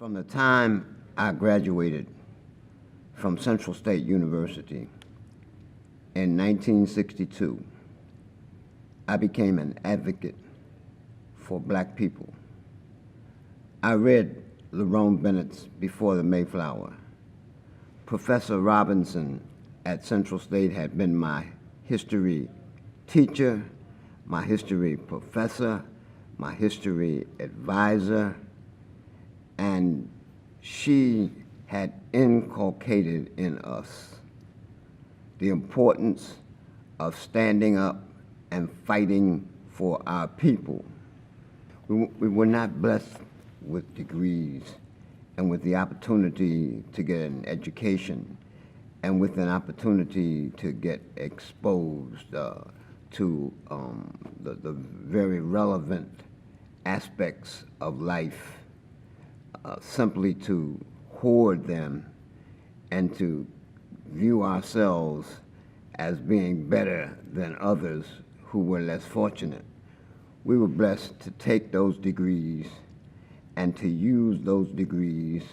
From the time I graduated from Central State University in 1962, I became an advocate for black people. I read Lerone Bennett's Before the Mayflower. Professor Robinson at Central State had been my history teacher, my history professor, my history advisor, and she had inculcated in us the importance of standing up and fighting for our people. We were not blessed with degrees and with the opportunity to get an education and with an opportunity to get exposed to the very relevant aspects of life, simply to hoard them and to view ourselves as being better than others who were less fortunate. We were blessed to take those degrees and to use those degrees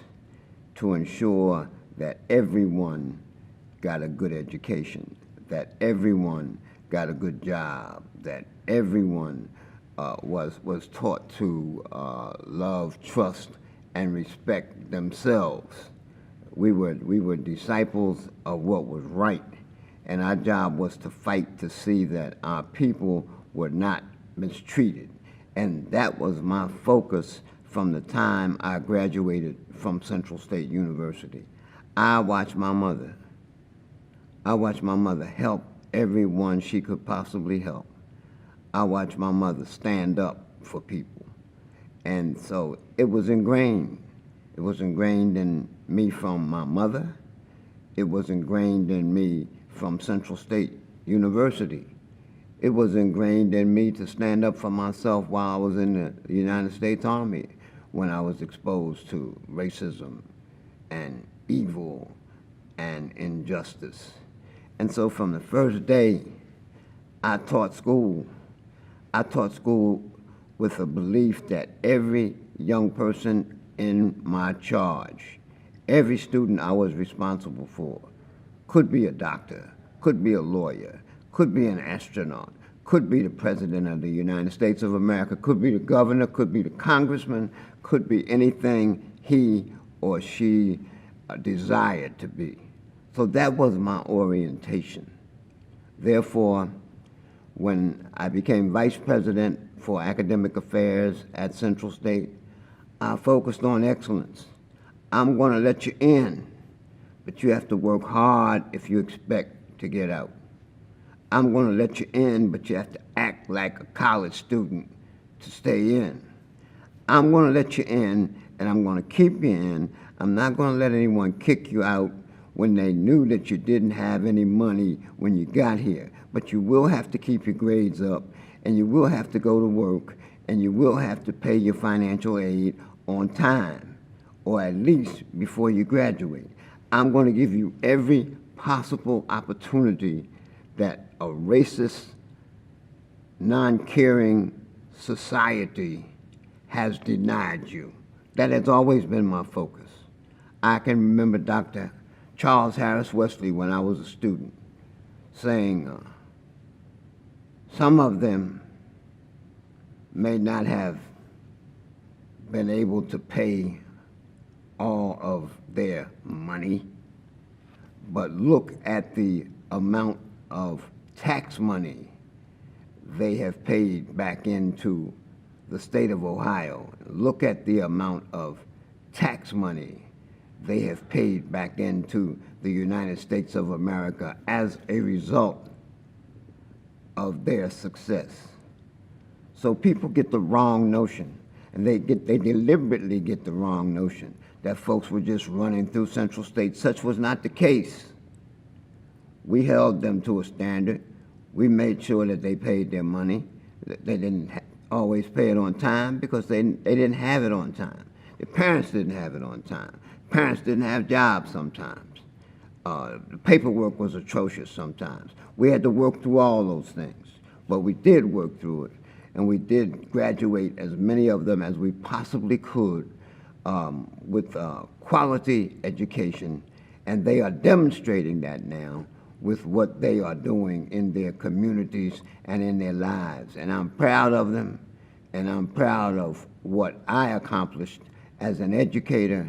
to ensure that everyone got a good education, that everyone got a good job, that everyone was taught to love, trust, and respect themselves. We were disciples of what was right, and our job was to fight to see that our people were not mistreated. And that was my focus from the time I graduated from Central State University. I watched my mother help everyone she could possibly help. I watched my mother stand up for people. And so it was ingrained. It was ingrained in me from my mother. It was ingrained in me from Central State University. It was ingrained in me to stand up for myself while I was in the United States Army, when I was exposed to racism and evil and injustice. And so from the first day I taught school with a belief that every young person in my charge, every student I was responsible for, could be a doctor, could be a lawyer, could be an astronaut, could be the President of the United States of America, could be the governor, could be the congressman, could be anything he or she desired to be. So that was my orientation. Therefore, when I became Vice President for Academic Affairs at Central State, I focused on excellence. I'm going to let you in, but you have to work hard if you expect to get out. I'm going to let you in, but you have to act like a college student to stay in. I'm going to let you in, and I'm going to keep you in. I'm not going to let anyone kick you out when they knew that you didn't have any money when you got here. But you will have to keep your grades up, and you will have to go to work, and you will have to pay your financial aid on time, or at least before you graduate. I'm going to give you every possible opportunity that a racist, non-caring society has denied you. That has always been my focus. I can remember Dr. Charles Harris Wesley, when I was a student, saying some of them may not have been able to pay all of their money, but look at the amount of tax money they have paid back into the state of Ohio. Look at the amount of tax money they have paid back into the United States of America as a result of their success. So people get the wrong notion, and they deliberately get the wrong notion that folks were just running through Central State. Such was not the case. We held them to a standard. We made sure that they paid their money. They didn't always pay it on time because they didn't have it on time. Their parents didn't have it on time. Parents didn't have jobs sometimes. The paperwork was atrocious sometimes. We had to work through all those things, but we did work through it, and we did graduate as many of them as we possibly could with quality education, and they are demonstrating that now with what they are doing in their communities and in their lives. And I'm proud of them, and I'm proud of what I accomplished as an educator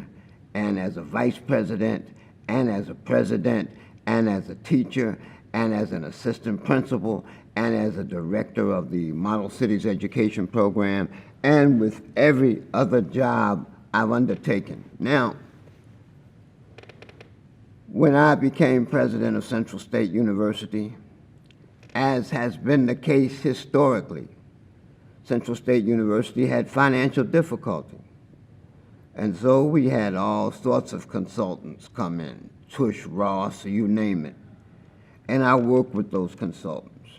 and as a vice president and as a president and as a teacher and as an assistant principal and as a director of the Model Cities Education Program and with every other job I've undertaken. Now, when I became president of Central State University, as has been the case historically, Central State University had financial difficulty. And so we had all sorts of consultants come in, Tush, Ross, you name it. And I worked with those consultants.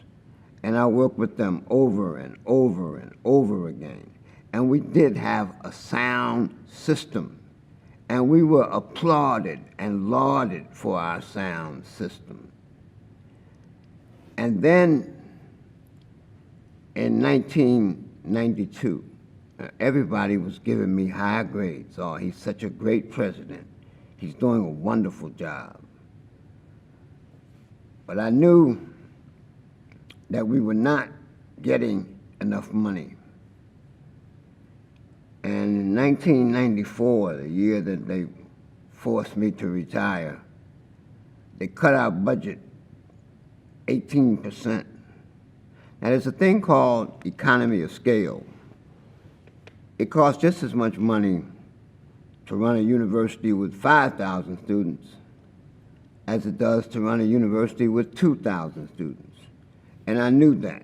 And I worked with them over and over and over again. And we did have a sound system. And we were applauded and lauded for our sound system. And then in 1992, everybody was giving me high grades. Oh, he's such a great president. He's doing a wonderful job. But I knew that we were not getting enough money. And in 1994, the year that they forced me to retire, they cut our budget 18%. Now, there's a thing called economy of scale. It costs just as much money to run a university with 5,000 students as it does to run a university with 2,000 students. And I knew that.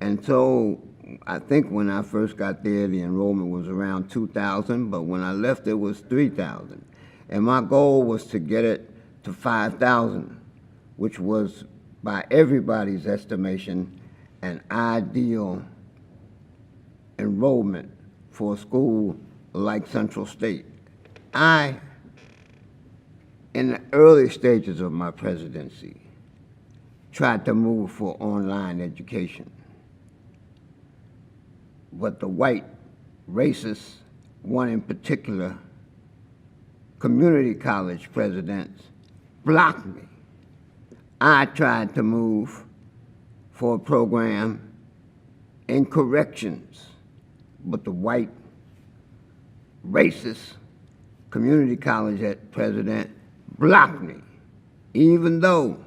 And so I think when I first got there, the enrollment was around 2,000, but when I left, it was 3,000. And my goal was to get it to 5,000, which was, by everybody's estimation, an ideal enrollment for a school like Central State. In the early stages of my presidency, tried to move for online education. But the white racists, one in particular, community college presidents, blocked me. I tried to move for a program in corrections, but the white racist community college president blocked me, even though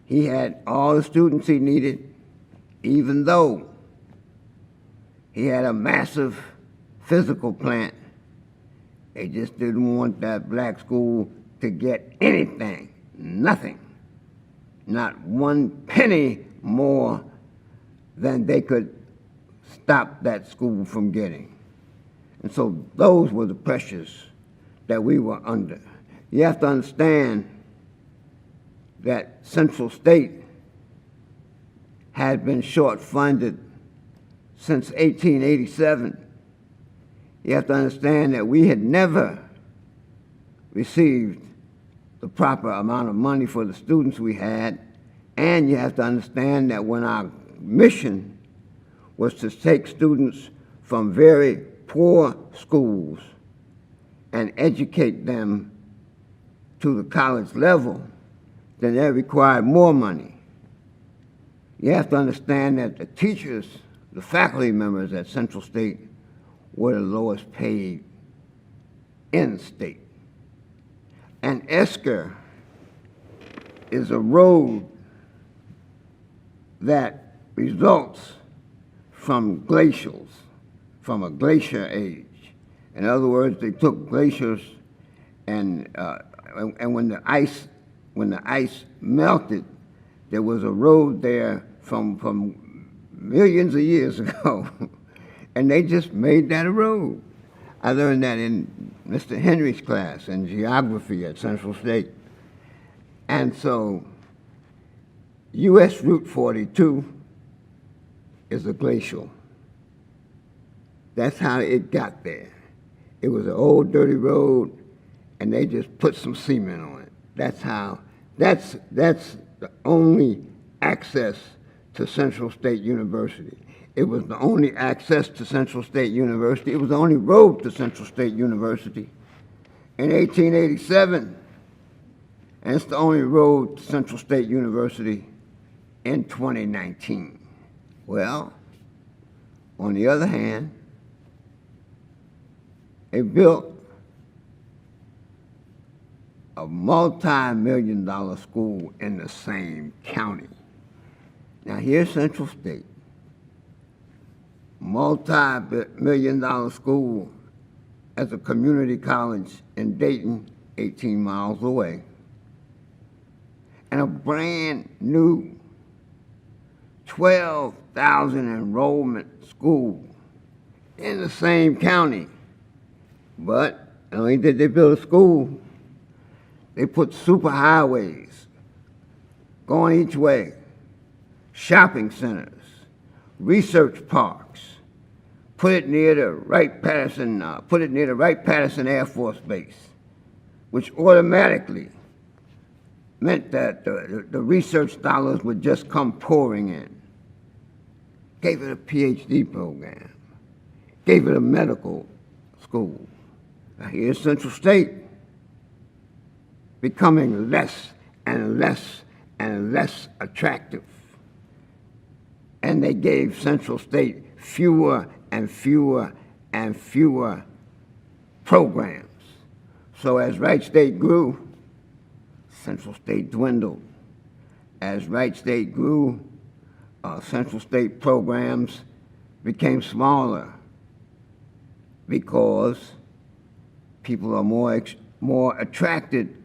he had all the students he needed, even though he had a massive physical plant. They just didn't want that black school to get anything, nothing, not one penny more than they could stop that school from getting. And so those were the pressures that we were under. You have to understand that Central State had been short-funded since 1887. You have to understand that we had never received the proper amount of money for the students we had, and you have to understand that when our mission was to take students from very poor schools and educate them to the college level, then that required more money. You have to understand that the teachers, the faculty members at Central State were the lowest paid in the state. And Esker is a road that results from glacials, from a glacier age. In other words, they took glaciers and when the ice melted, there was a road there from millions of years ago, and they just made that a road. I learned that in Mr. Henry's class in geography at Central State. And so US Route 42 is a glacial. That's how it got there. It was an old dirty road, and they just put some cement on it. That's the only access to Central State University. It was the only access to Central State University. It was the only road to Central State University in 1887. And it's the only road to Central State University in 2019. Well, on the other hand, they built a multi-million-dollar school in the same county. Now here's Central State, multi-million-dollar school as a community college in Dayton, 18 miles away, and a brand new 12,000 enrollment school in the same county. But not only did they build a school, they put superhighways going each way, shopping centers, research parks, put it near the Wright-Patterson Air Force Base, which automatically meant that the research dollars would just come pouring in. Gave it a PhD program, gave it a medical school. Now here's Central State becoming less and less and less attractive. And they gave Central State fewer and fewer and fewer programs. So as Wright State grew, Central State dwindled. As Wright State grew, Central State programs became smaller because people are more attracted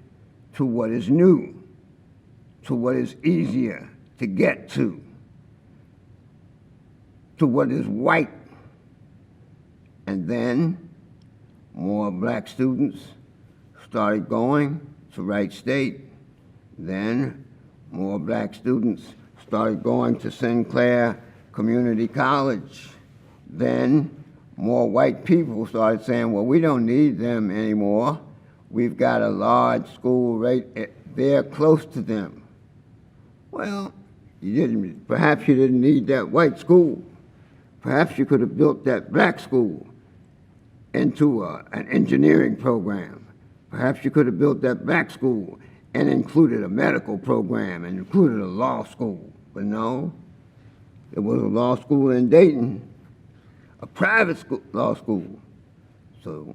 to what is new, to what is easier to get to what is white. And then more black students started going to Wright State. Then more black students started going to Sinclair Community College. Then more white people started saying, well, we don't need them anymore. We've got a large school right there close to them. Well, perhaps you didn't need that white school. Perhaps you could have built that black school into an engineering program. Perhaps you could have built that black school and included a medical program and included a law school. But no, there was a law school in Dayton, a private law school. So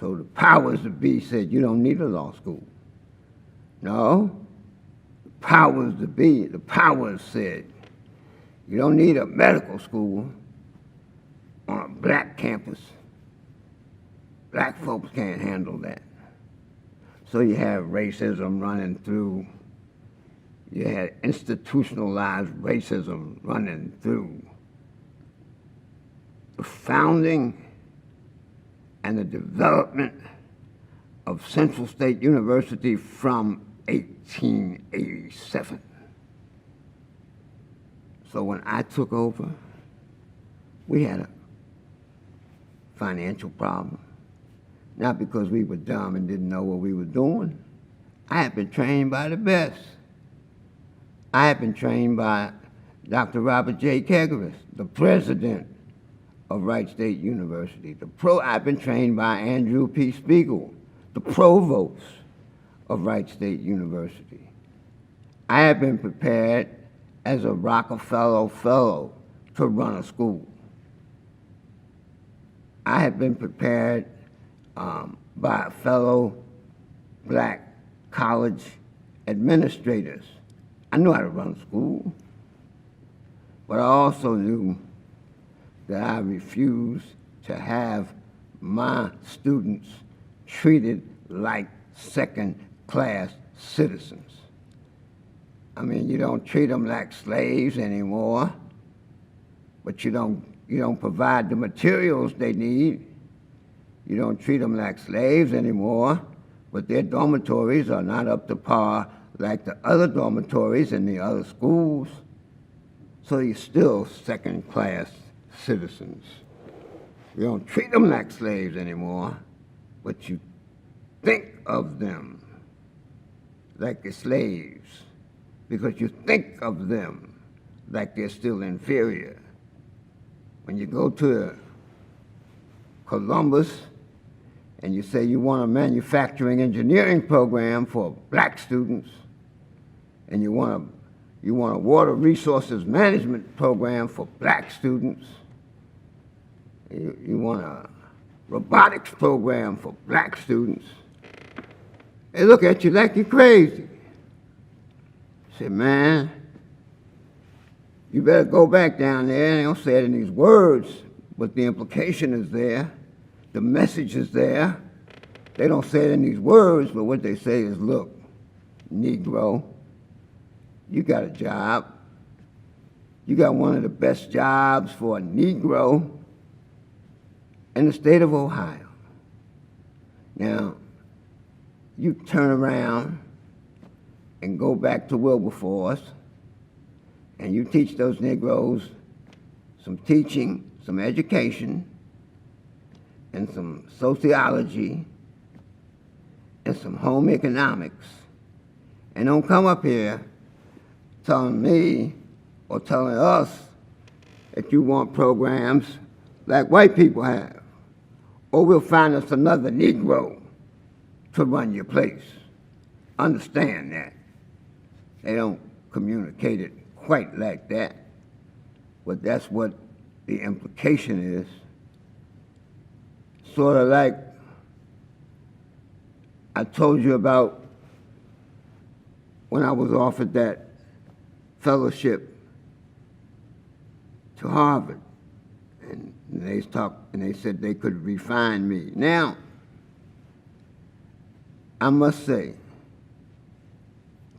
the powers that be said, you don't need a law school. No, the powers that be, the powers said, you don't need a medical school on a black campus. Black folks can't handle that. So you have racism running through. You had institutionalized racism running through the founding and the development of Central State University from 1887. So when I took over, we had a financial problem. Not because we were dumb and didn't know what we were doing. I had been trained by the best. I had been trained by Dr. Robert J. Kegeris, the president of Wright State University. I've been trained by Andrew P. Spiegel, the provost of Wright State University. I had been prepared as a Rockefeller Fellow to run a school. I had been prepared by fellow black college administrators. I knew how to run school, but I also knew that I refused to have my students treated like second-class citizens. I mean, you don't treat them like slaves anymore, but you don't provide the materials they need. You don't treat them like slaves anymore, but their dormitories are not up to par like the other dormitories in the other schools. So you're still second-class citizens. You don't treat them like slaves anymore, but you think of them like they're slaves because you think of them like they're still inferior. when you go to Columbus and you say you want a manufacturing engineering program for black students, and you want a water resources management program for black students, you want a robotics program for black students, they look at you like you're crazy. Say, man, you better go back down there. They don't say it in these words, but the implication is there. The message is there. They don't say it in these words, but what they say is, look, Negro, you got a job. You got one of the best jobs for a Negro in the state of Ohio. Now, you turn around and go back to Wilberforce, and you teach those Negroes some teaching, some education, and some sociology, and some home economics, and don't come up here telling me or telling us that you want programs like white people have, or we'll find us another Negro to run your place. Understand that. They don't communicate it quite like that, but that's what the implication is. Sort of like I told you about when I was offered that fellowship to Harvard, and they said they could refine me. Now, I must say,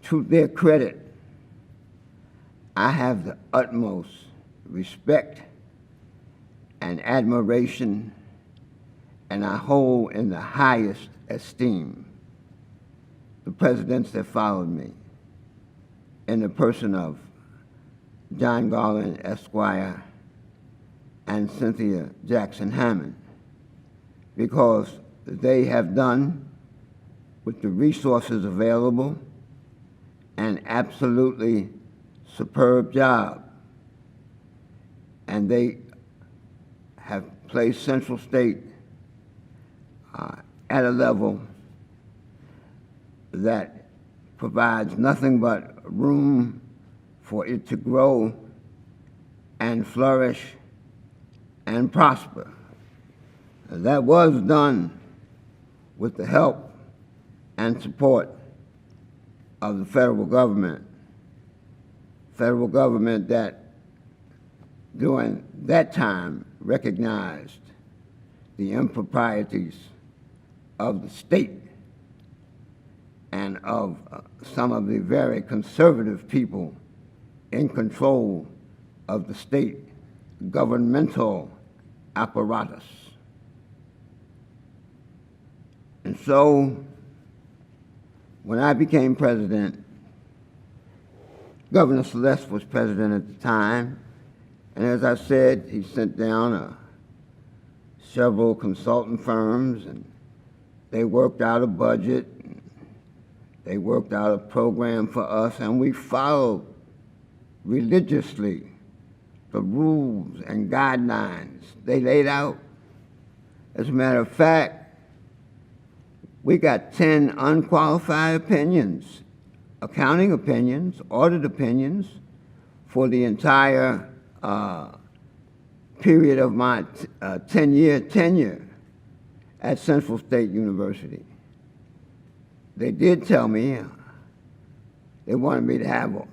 to their credit, I have the utmost respect and admiration, and I hold in the highest esteem the presidents that followed me, in the person of John Garland, Esquire, and Cynthia Jackson Hammond, because they have done, with the resources available, an absolutely superb job. And they have placed Central State at a level that provides nothing but room for it to grow and flourish and prosper. And that was done with the help and support of the federal government that during that time recognized the improprieties of the state and of some of the very conservative people in control of the state governmental apparatus. And so, when I became president, Governor Celeste was president at the time, and as I said, he sent down several consultant firms, and they worked out a budget, and they worked out a program for us, and we followed religiously the rules and guidelines they laid out. As a matter of fact, we got 10 unqualified opinions, accounting opinions, audit opinions, for the entire period of my 10-year tenure at Central State University. They did tell me they wanted me to have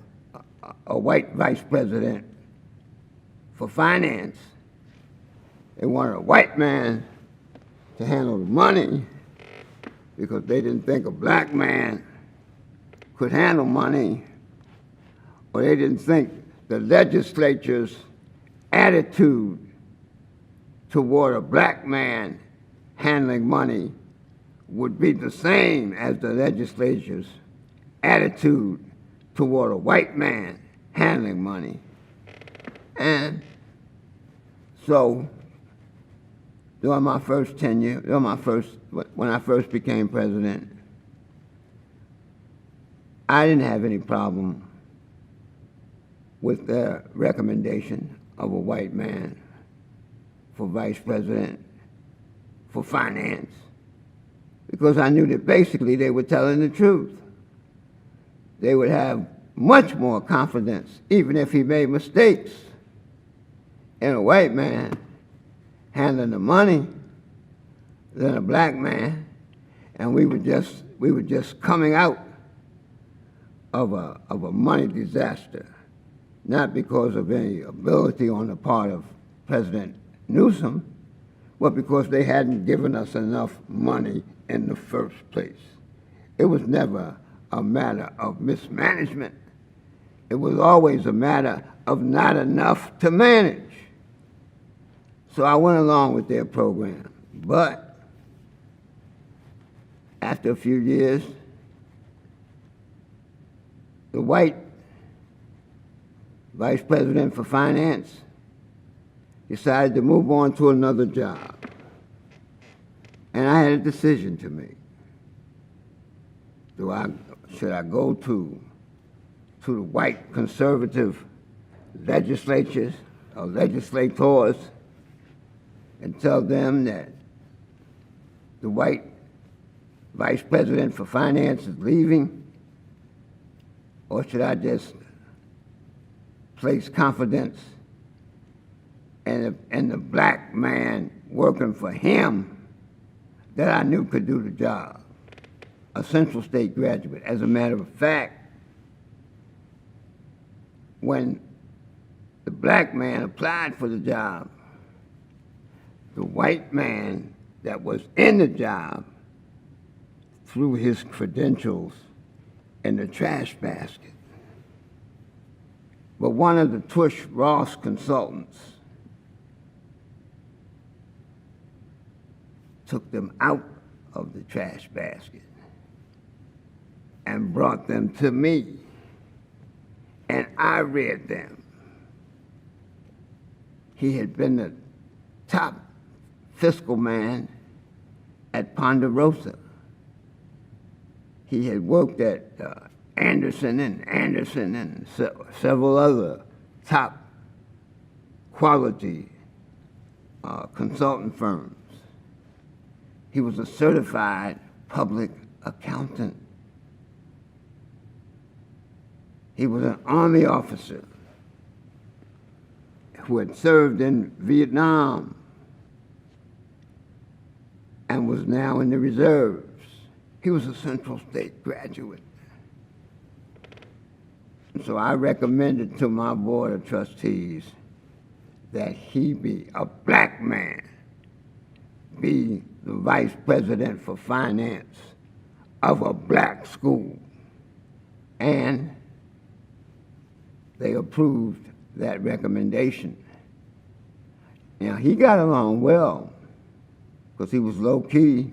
a white vice president for finance. They wanted a white man to handle the money because they didn't think a black man could handle money, or they didn't think the legislature's attitude toward a black man handling money would be the same as the legislature's attitude toward a white man handling money. And so, during my first tenure, when I first became president, I didn't have any problem with the recommendation of a white man for vice president for finance, because I knew that basically they were telling the truth. They would have much more confidence, even if he made mistakes, in a white man handling the money than a black man, and we were just coming out of a money disaster, not because of any ability on the part of President Newsom, but because they hadn't given us enough money in the first place. It was never a matter of mismanagement. It was always a matter of not enough to manage. So I went along with their program. But after a few years, the white vice president for finance decided to move on to another job. And I had a decision to make. Should I go to the white conservative legislatures or legislators and tell them that the white vice president for finance is leaving? Or should I just place confidence in the black man working for him that I knew could do the job? A Central State graduate. As a matter of fact, when the black man applied for the job, the white man that was in the job threw his credentials in the trash basket. But one of the Tush Ross consultants took them out of the trash basket and brought them to me, and I read them. He had been the top fiscal man at Ponderosa. He had worked at Anderson and several other top quality consultant firms. He was a certified public accountant. He was an Army officer who had served in Vietnam and was now in the reserves. He was a Central State graduate. And so I recommended to my board of trustees that he be a black man, be the vice president for finance of a black school. And they approved that recommendation. Now, he got along well because he was low-key,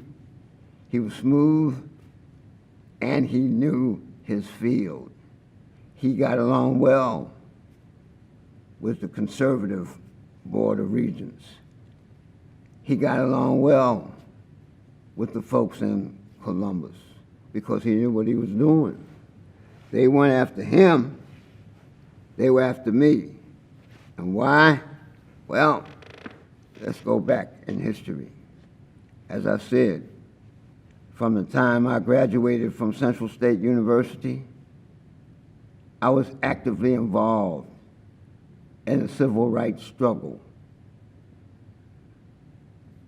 he was smooth, and he knew his field. He got along well with the conservative Board of Regents. He got along well with the folks in Columbus because he knew what he was doing. They went after him. They were after me. And why? Well, let's go back in history. As I said, from the time I graduated from Central State University, I was actively involved in the civil rights struggle.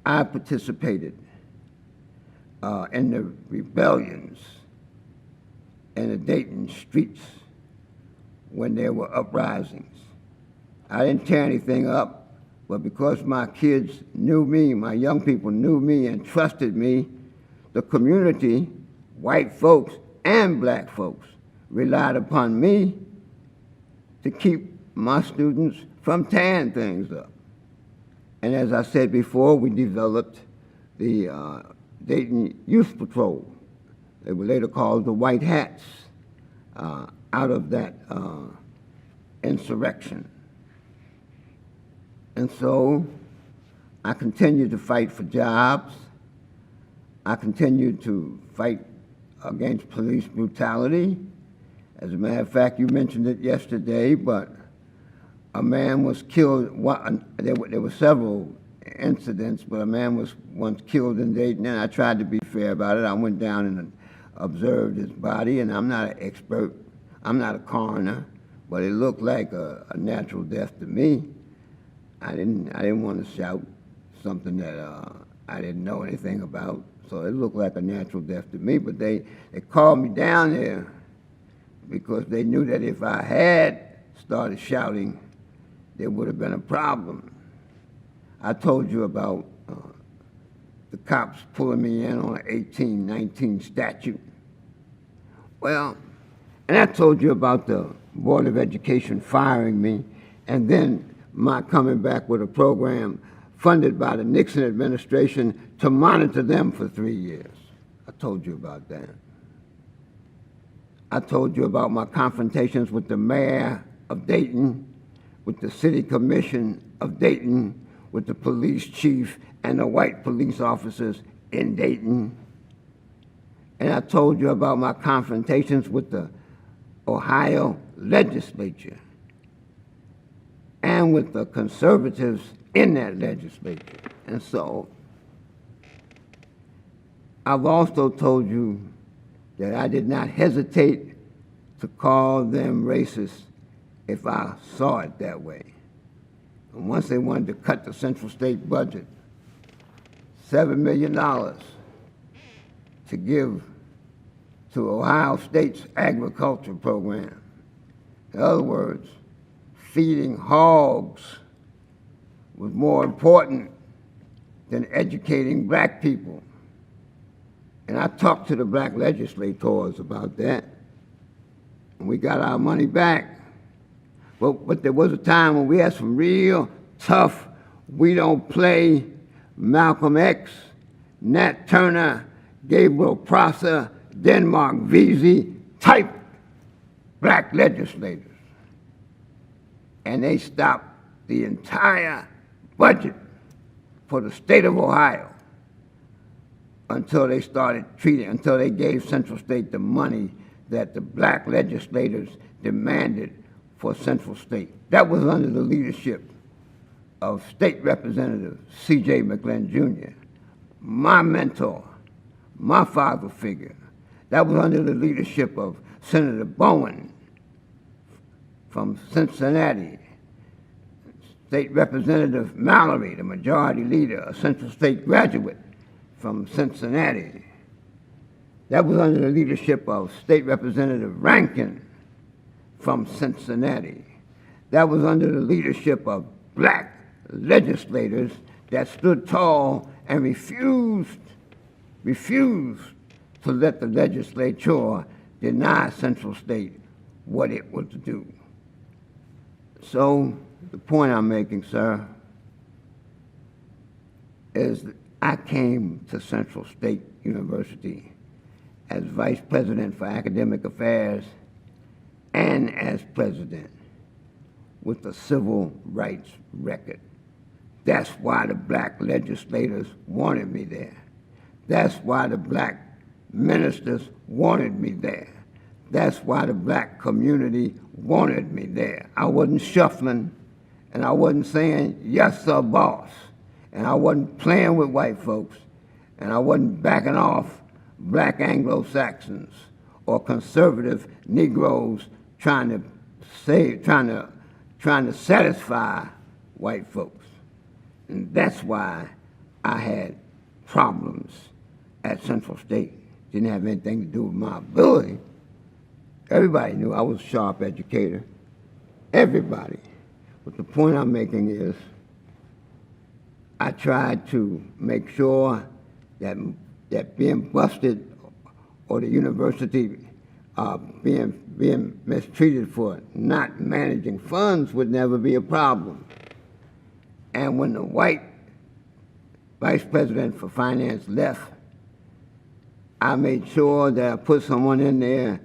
I participated in the rebellions in the Dayton streets when there were uprisings. I didn't tear anything up, but because my kids knew me, my young people knew me and trusted me, the community, white folks and black folks, relied upon me to keep my students from tearing things up. And as I said before, we developed the Dayton Youth Patrol. They were later called the White Hats, out of that insurrection. And so I continued to fight for jobs. I continued to fight against police brutality. As a matter of fact, you mentioned it yesterday, but a man was killed. There were several incidents, but a man was once killed in Dayton, and I tried to be fair about it. I went down and observed his body, and I'm not an expert. I'm not a coroner, but it looked like a natural death to me. I didn't want to shout something that I didn't know anything about, so it looked like a natural death to me. But they called me down there because they knew that if I had started shouting, there would have been a problem. I told you about the cops pulling me in on an 1819 statute. Well, and I told you about the Board of Education firing me, and then my coming back with a program funded by the Nixon administration to monitor them for 3 years. I told you about that. I told you about my confrontations with the mayor of Dayton, with the city commission of Dayton, with the police chief and the white police officers in Dayton. And I told you about my confrontations with the Ohio legislature and with the conservatives in that legislature. And so I've also told you that I did not hesitate to call them racist if I saw it that way. And once they wanted to cut the Central State budget, $7 million to give to Ohio State's agriculture program. In other words, feeding hogs was more important than educating black people. And I talked to the black legislators about that, and we got our money back. But there was a time when we had some real tough, we don't play, Malcolm X, Nat Turner, Gabriel Prosser, Denmark Vesey type black legislators. And they stopped the entire budget for the state of Ohio until they gave Central State the money that the black legislators demanded for Central State. That was under the leadership of State Representative C.J. McGlynn Jr., my mentor, my father figure. That was under the leadership of Senator Bowen from Cincinnati, State Representative Mallory, the majority leader, a Central State graduate from Cincinnati. That was under the leadership of State Representative Rankin from Cincinnati. That was under the leadership of black legislators that stood tall and refused to let the legislature deny Central State what it was to do. So the point I'm making, sir, is that I came to Central State University as Vice President for Academic Affairs and as President with a civil rights record. That's why the black legislators wanted me there. That's why the black ministers wanted me there. That's why the black community wanted me there. I wasn't shuffling, and I wasn't saying, yes, sir, boss. And I wasn't playing with white folks, and I wasn't backing off black Anglo-Saxons or conservative Negroes trying to satisfy white folks. And that's why I had problems at Central State. Didn't have anything to do with my ability. Everybody knew I was a sharp educator. Everybody. But the point I'm making is I tried to make sure that being busted or the university being mistreated for not managing funds would never be a problem. And when the white vice president for finance left, I made sure that I put someone in there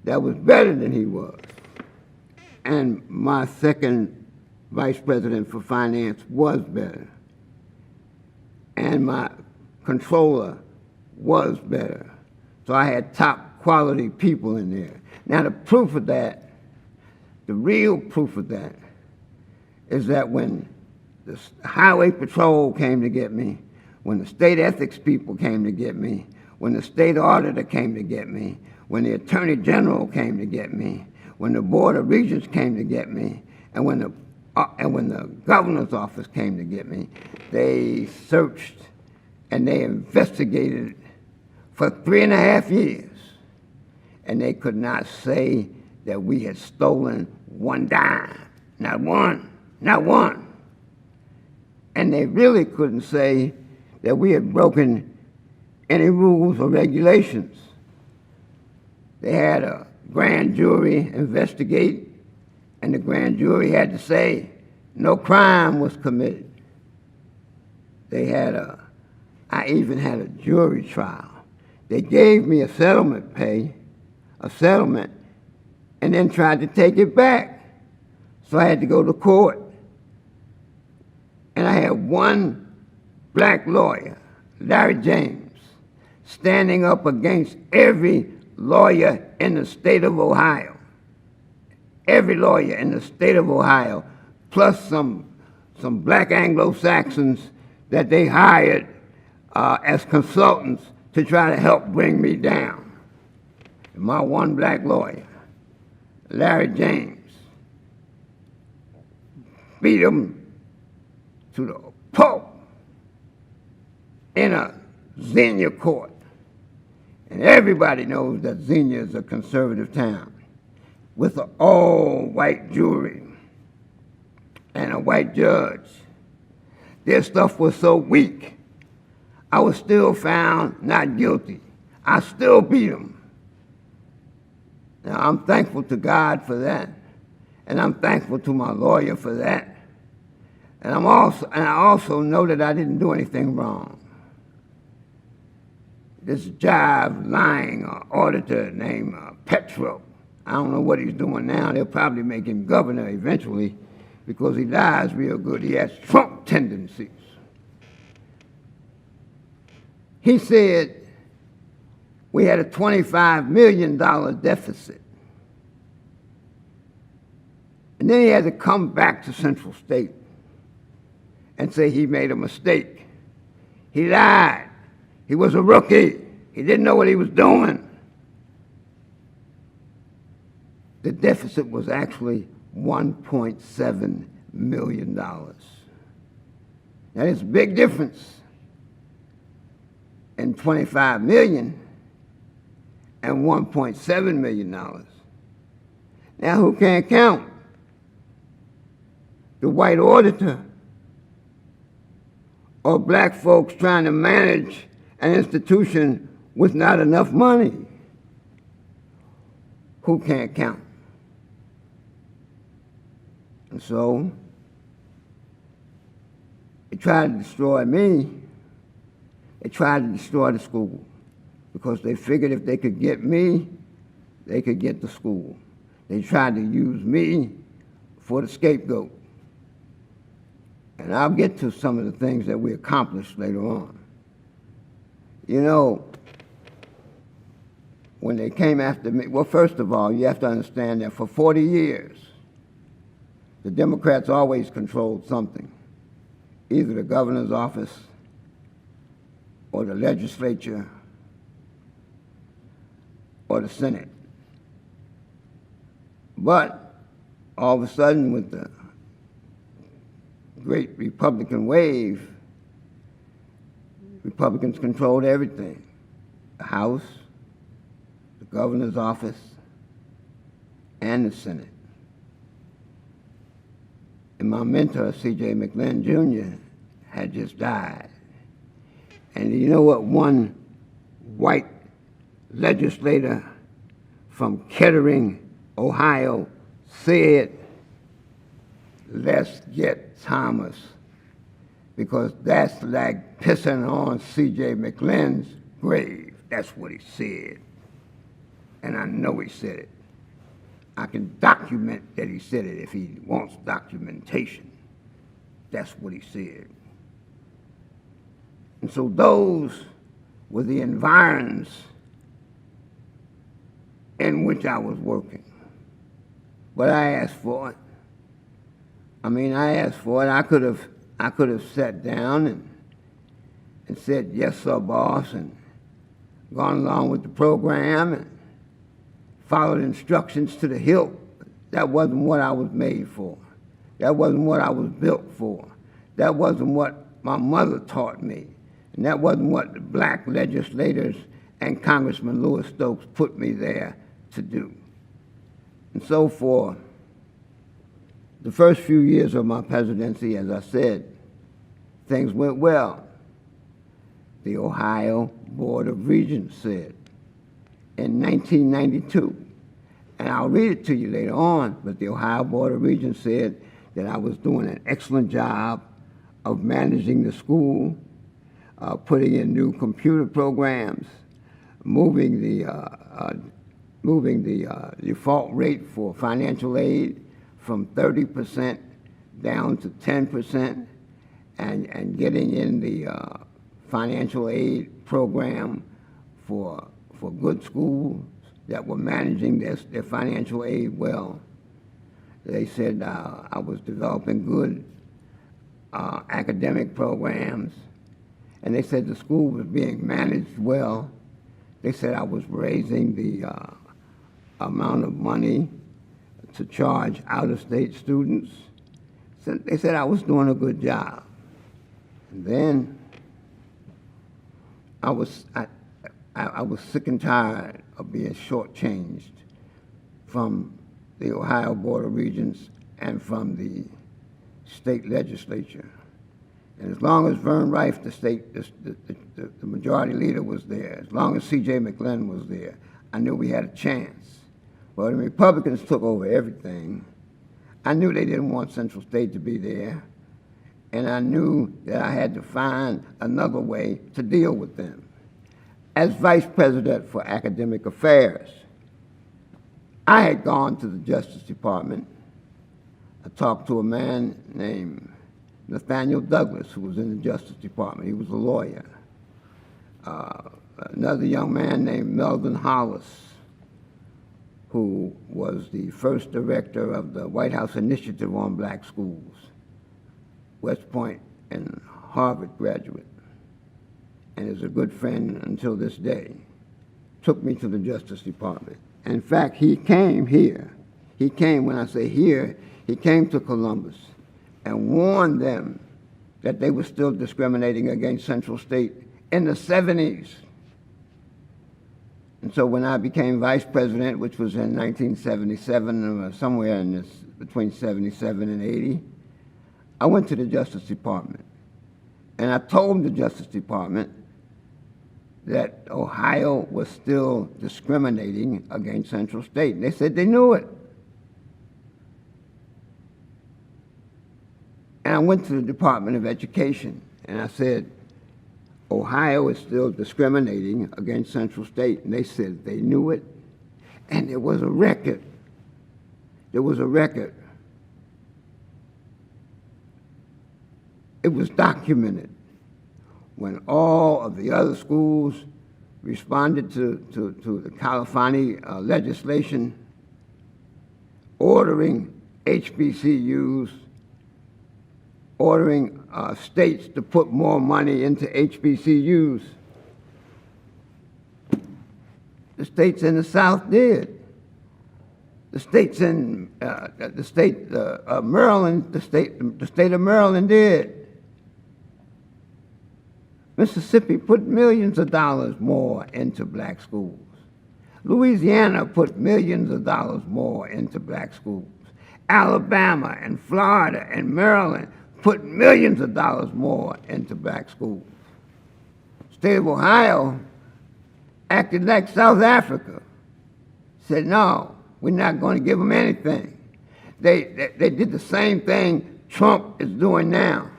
that was better than he was. And my second vice president for finance was better. And my controller was better. So I had top quality people in there. Now the proof of that, the real proof of that, is that when the highway patrol came to get me, when the state ethics people came to get me, when the state auditor came to get me, when the attorney general came to get me, when the board of regents came to get me, and when the governor's office came to get me, they searched and they investigated for 3.5 years, and they could not say that we had stolen one dime, not one, not one. And they really couldn't say that we had broken any rules or regulations. They had a grand jury investigate, and the grand jury had to say no crime was committed. I even had a jury trial. They gave me a settlement, and then tried to take it back. So I had to go to court. And I had one black lawyer, Larry James, standing up against every lawyer in the state of Ohio. Every lawyer in the state of Ohio, plus some black Anglo-Saxons that they hired as consultants to try to help bring me down. And my one black lawyer, Larry James, beat him to the pulp in a Xenia court. And everybody knows that Xenia is a conservative town with an all-white jury and a white judge. Their stuff was so weak, I was still found not guilty. I still beat them. Now, I'm thankful to God for that, and I'm thankful to my lawyer for that. And I also know that I didn't do anything wrong. This jive, lying auditor named Petro, I don't know what he's doing now. They'll probably make him governor eventually because he lies real good. He has Trump tendencies. He said we had a $25 million deficit. And then he had to come back to Central State and say he made a mistake. He lied. He was a rookie. He didn't know what he was doing. The deficit was actually $1.7 million. Now, there's a big difference in $25 million and $1.7 million. Now, who can't count? The white auditor or black folks trying to manage an institution with not enough money? Who can't count? And so, they tried to destroy me. They tried to destroy the school because they figured if they could get me, they could get the school. They tried to use me for the scapegoat. And I'll get to some of the things that we accomplished later on. You know, when they came after me, well, first of all, you have to understand that for 40 years, the Democrats always controlled something, either the governor's office or the legislature or the Senate. But all of a sudden, with the great Republican wave, Republicans controlled everything: the House, the governor's office, and the Senate. And my mentor, C.J. McLean Jr., had just died. And you know what one white legislator from Kettering, Ohio, said? Let's get Thomas, because that's like pissing on C.J. McLean's grave. That's what he said. And I know he said it. I can document that he said it if he wants documentation. That's what he said. And so those were the environs in which I was working. But I asked for it. I mean, I asked for it. I could have I could have sat down and said, yes, sir, boss, and gone along with the program and followed instructions to the hilt. That wasn't what I was made for. That wasn't what I was built for. That wasn't what my mother taught me. And that wasn't what the black legislators and Congressman Lewis Stokes put me there to do. And so for the first few years of my presidency, as I said, things went well. The Ohio Board of Regents said in 1992, and I'll read it to you later on, but the Ohio Board of Regents said that I was doing an excellent job of managing the school, putting in new computer programs, moving the default rate for financial aid from 30% down to 10%, and getting in the financial aid program for good schools that were managing their financial aid well. They said I was developing good academic programs, and they said the school was being managed well. They said I was raising the amount of money to charge out-of-state students. So they said I was doing a good job. And then I was sick and tired of being shortchanged from the Ohio Board of Regents and from the state legislature. And as long as Vern Rife, the majority leader, was there, as long as C.J. McGlynn was there, I knew we had a chance. Well, the Republicans took over everything. I knew they didn't want Central State to be there, and I knew that I had to find another way to deal with them. As Vice President for Academic Affairs, I had gone to the Justice Department. I talked to a man named Nathaniel Douglas, who was in the Justice Department. He was a lawyer. Another young man named Melvin Hollis, who was the first director of the White House Initiative on Black Schools, West Point and Harvard graduate, and is a good friend until this day, took me to the Justice Department. In fact, he came here. He came, when I say here, he came to Columbus and warned them that they were still discriminating against Central State in the 70s. And so when I became vice president, which was in 1977, or somewhere in this, between 77 and 80, I went to the Justice Department. And I told the Justice Department that Ohio was still discriminating against Central State. And they said they knew it. And I went to the Department of Education, and I said, Ohio is still discriminating against Central State. And they said they knew it, and there was a record. There was a record. It was documented. When all of the other schools responded to the California legislation ordering HBCUs, ordering states to put more money into HBCUs, the states in the South did. The states in Maryland, the state of Maryland did. Mississippi put millions of dollars more into black schools. Louisiana put millions of dollars more into black schools. Alabama and Florida and Maryland put millions of dollars more into black schools. State of Ohio acted like South Africa. Said, no, we're not going to give them anything. They did the same thing Trump is doing now.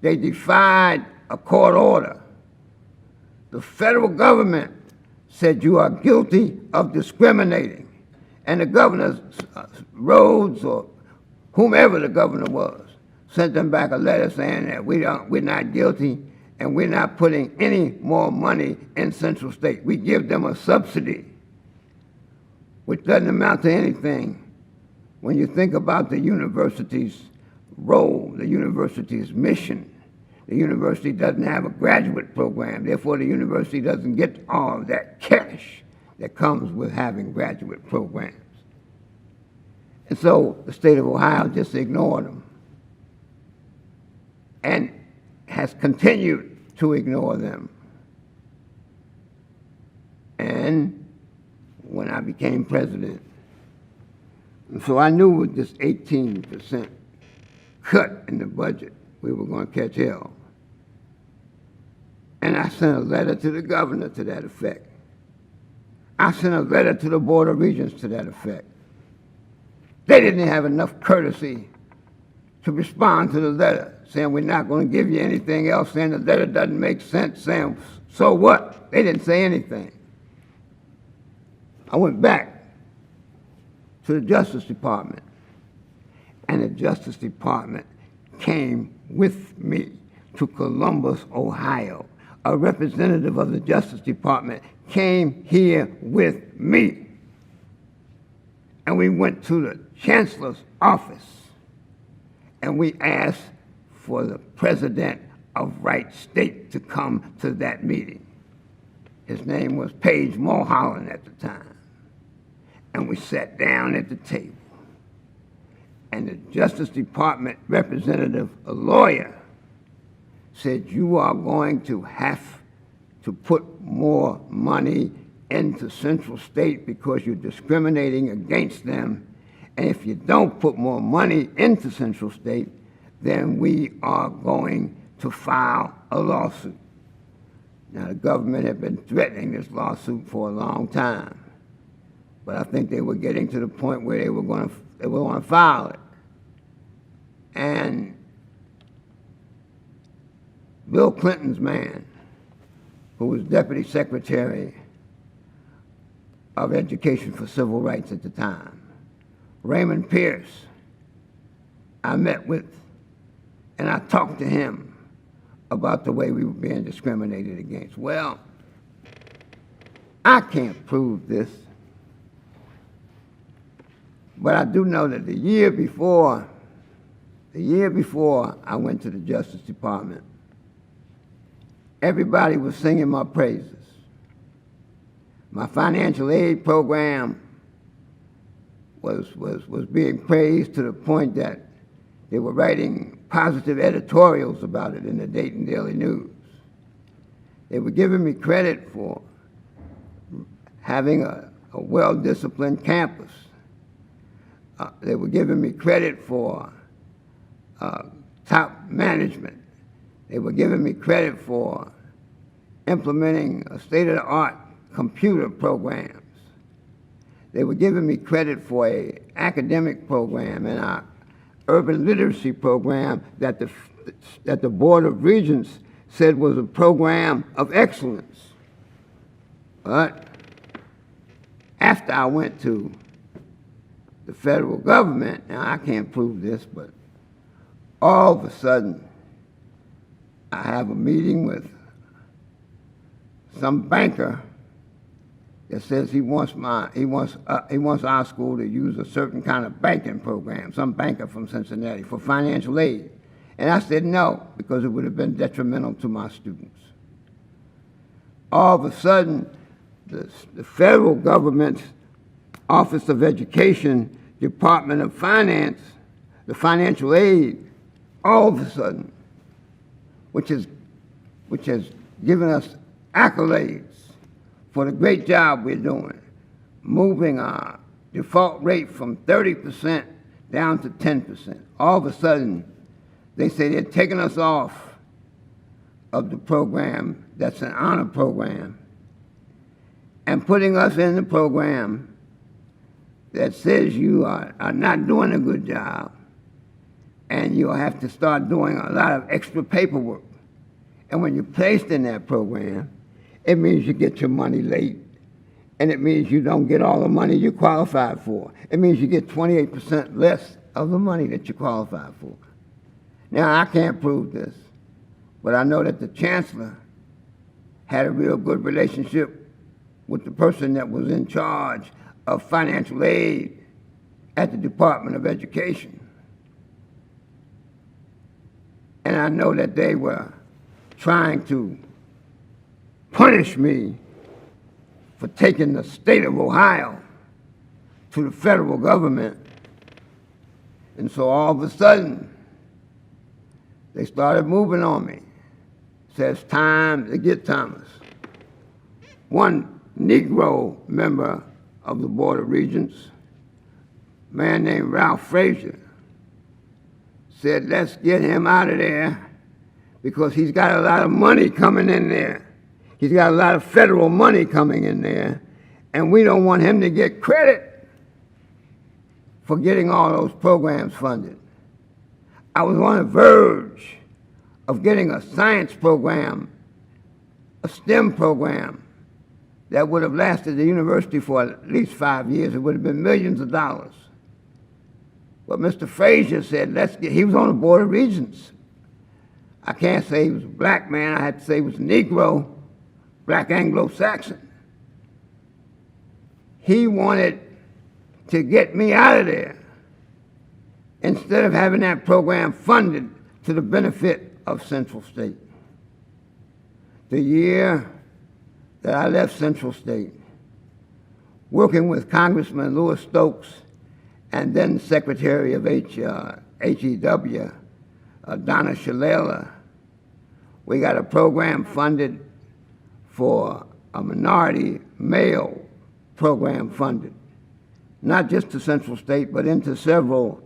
They defied a court order. The federal government said you are guilty of discriminating. And the governor, Rhodes or whomever the governor was, sent them back a letter saying that we're not guilty and we're not putting any more money in Central State. We give them a subsidy, which doesn't amount to anything when you think about the universities role, the university's mission. The university doesn't have a graduate program, therefore the university doesn't get all of that cash that comes with having graduate programs. And so the state of Ohio just ignored them and has continued to ignore them. And when I became president, and so I knew with this 18% cut in the budget, we were going to catch hell. And I sent a letter to the governor to that effect. I sent a letter to the Board of Regents to that effect. They didn't have enough courtesy to respond to the letter, saying we're not going to give you anything else, saying the letter doesn't make sense, saying, so what? They didn't say anything. I went back to the Justice Department, and the Justice Department came with me to Columbus, Ohio. A representative of the Justice Department came here with me. And we went to the Chancellor's office, and we asked for the President of Wright State to come to that meeting. His name was Page Mulholland at the time. And we sat down at the table. And the Justice Department representative, a lawyer, said, you are going to have to put more money into Central State because you're discriminating against them. And if you don't put more money into Central State, then we are going to file a lawsuit. Now, the government had been threatening this lawsuit for a long time, but I think they were getting to the point where they were going to file it. And Bill Clinton's man, who was Deputy Secretary of Education for Civil Rights at the time, Raymond Pierce, I met with, and I talked to him about the way we were being discriminated against. Well, I can't prove this, but I do know that the year before I went to the Justice Department, everybody was singing my praises. My financial aid program was being praised to the point that they were writing positive editorials about it in the Dayton Daily News. They were giving me credit for having a well-disciplined campus. They were giving me credit for top management. They were giving me credit for implementing a state-of-the-art computer programs. They were giving me credit for an academic program and our urban literacy program that the Board of Regents said was a program of excellence. But after I went to the federal government, now I can't prove this, but all of a sudden I have a meeting with some banker that says he wants our school to use a certain kind of banking program, some banker from Cincinnati, for financial aid. And I said no, because it would have been detrimental to my students. All of a sudden, the federal government's Office of Education, Department of Finance, the financial aid, all of a sudden, which has given us accolades for the great job we're doing, moving our default rate from 30% down to 10%. All of a sudden, they say they're taking us off of the program that's an honor program and putting us in the program that says you are not doing a good job and you'll have to start doing a lot of extra paperwork. And when you're placed in that program, it means you get your money late, and it means you don't get all the money you qualified for. It means you get 28% less of the money that you qualified for. Now, I can't prove this, but I know that the chancellor had a real good relationship with the person that was in charge of financial aid at the Department of Education. And I know that they were trying to punish me for taking the state of Ohio to the federal government. And so all of a sudden, they started moving on me. Says time to get Thomas. One Negro member of the Board of Regents, a man named Ralph Frazier, said, let's get him out of there because he's got a lot of money coming in there. He's got a lot of federal money coming in there, and we don't want him to get credit for getting all those programs funded. I was on the verge of getting a science program, a STEM program, that would have lasted the university for at least 5 years. It would have been millions of dollars. But Mr. Frazier said, he was on the Board of Regents. I can't say he was a black man, I had to say he was Negro, black Anglo-Saxon. He wanted to get me out of there instead of having that program funded to the benefit of Central State. The year that I left Central State, working with Congressman Louis Stokes and then Secretary of HEW, Donna Shalala, we got a program funded for a minority male program funded, not just to Central State, but into several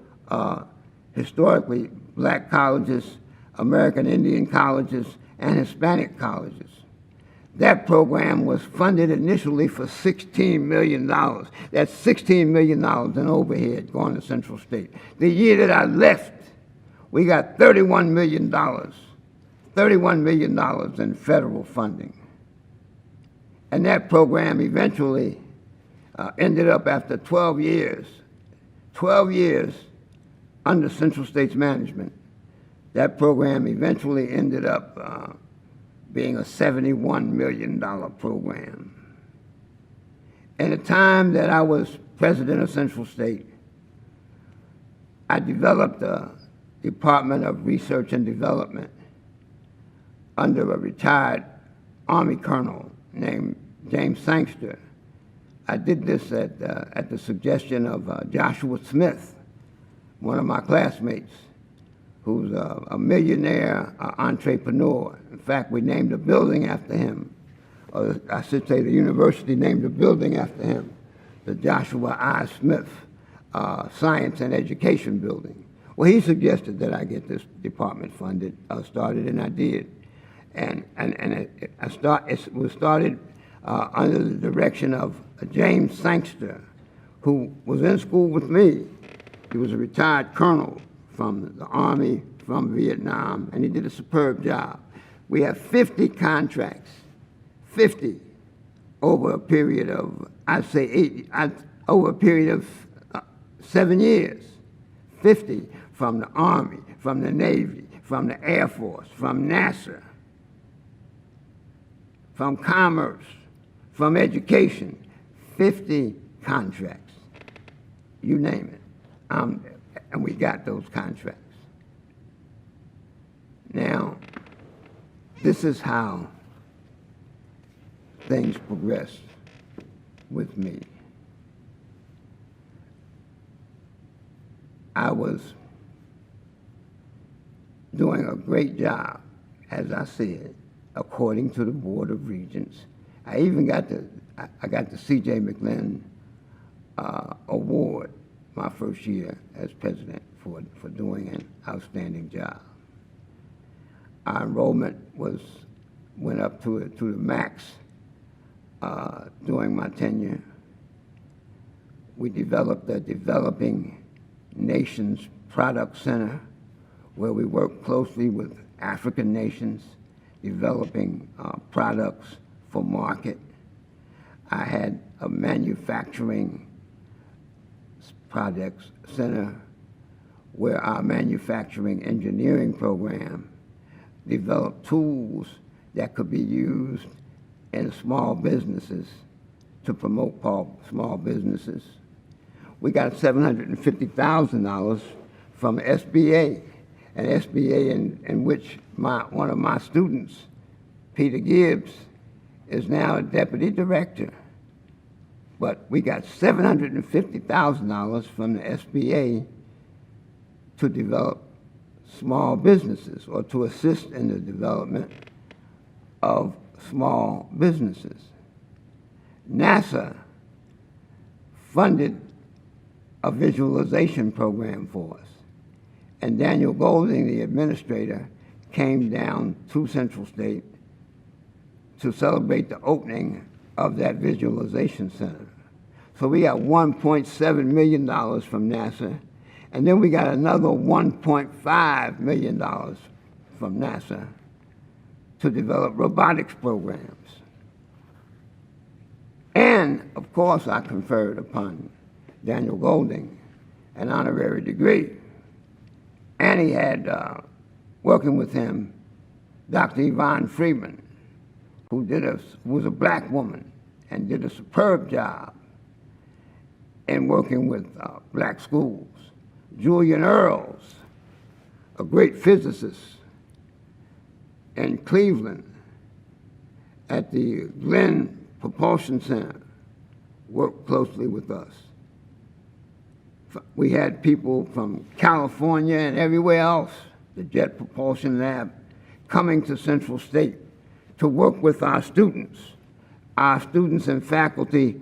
historically black colleges, American Indian colleges, and Hispanic colleges. That program was funded initially for $16 million. That's $16 million in overhead going to Central State. The year that I left, we got $31 million in federal funding. And that program eventually ended up after 12 years under Central State's management. That program eventually ended up being a $71 million program. At the time that I was president of Central State, I developed a Department of Research and Development under a retired Army colonel named James Sangster. I did this at the suggestion of Joshua Smith, one of my classmates, who's a millionaire entrepreneur. In fact, we named a building after him. Or I should say the university named a building after him, the Joshua I. Smith Science and Education Building. Well, he suggested that I get this department started, and I did. And it was started under the direction of James Sangster, who was in school with me. He was a retired colonel from the Army, from Vietnam, and he did a superb job. We have 50 contracts, 50, over a period of, I'd say over a period of 7 years. 50 from the Army, from the Navy, from the Air Force, from NASA, from Commerce, from Education, 50 contracts, you name it. And we got those contracts. Now, this is how things progressed with me. I was doing a great job, as I said, according to the Board of Regents. I even got the C.J. McLennan Award my first year as president for doing an outstanding job. Our enrollment went up to the max during my tenure. We developed a Developing Nations Product Center where we work closely with African nations developing products for market. I had a manufacturing projects center where our manufacturing engineering program developed tools that could be used in small businesses to promote small businesses. We got $750,000 from SBA an SBA in which one of my students, Peter Gibbs, is now a deputy director. But we got $750,000 from the SBA to develop small businesses, or to assist in the development of small businesses. NASA funded a visualization program for us. And Daniel Golding, the administrator, came down to Central State to celebrate the opening of that visualization center. So we got $1.7 million from NASA, and then we got another $1.5 million from NASA to develop robotics programs. And, of course, I conferred upon Daniel Golding an honorary degree. And he had, working with him, Dr. Yvonne Freeman, who was a black woman and did a superb job in working with black schools. Julian Earls, a great physicist in Cleveland at the Glenn Propulsion Center, worked closely with us. We had people from California and everywhere else, the Jet Propulsion Lab, coming to Central State to work with our students. Our students and faculty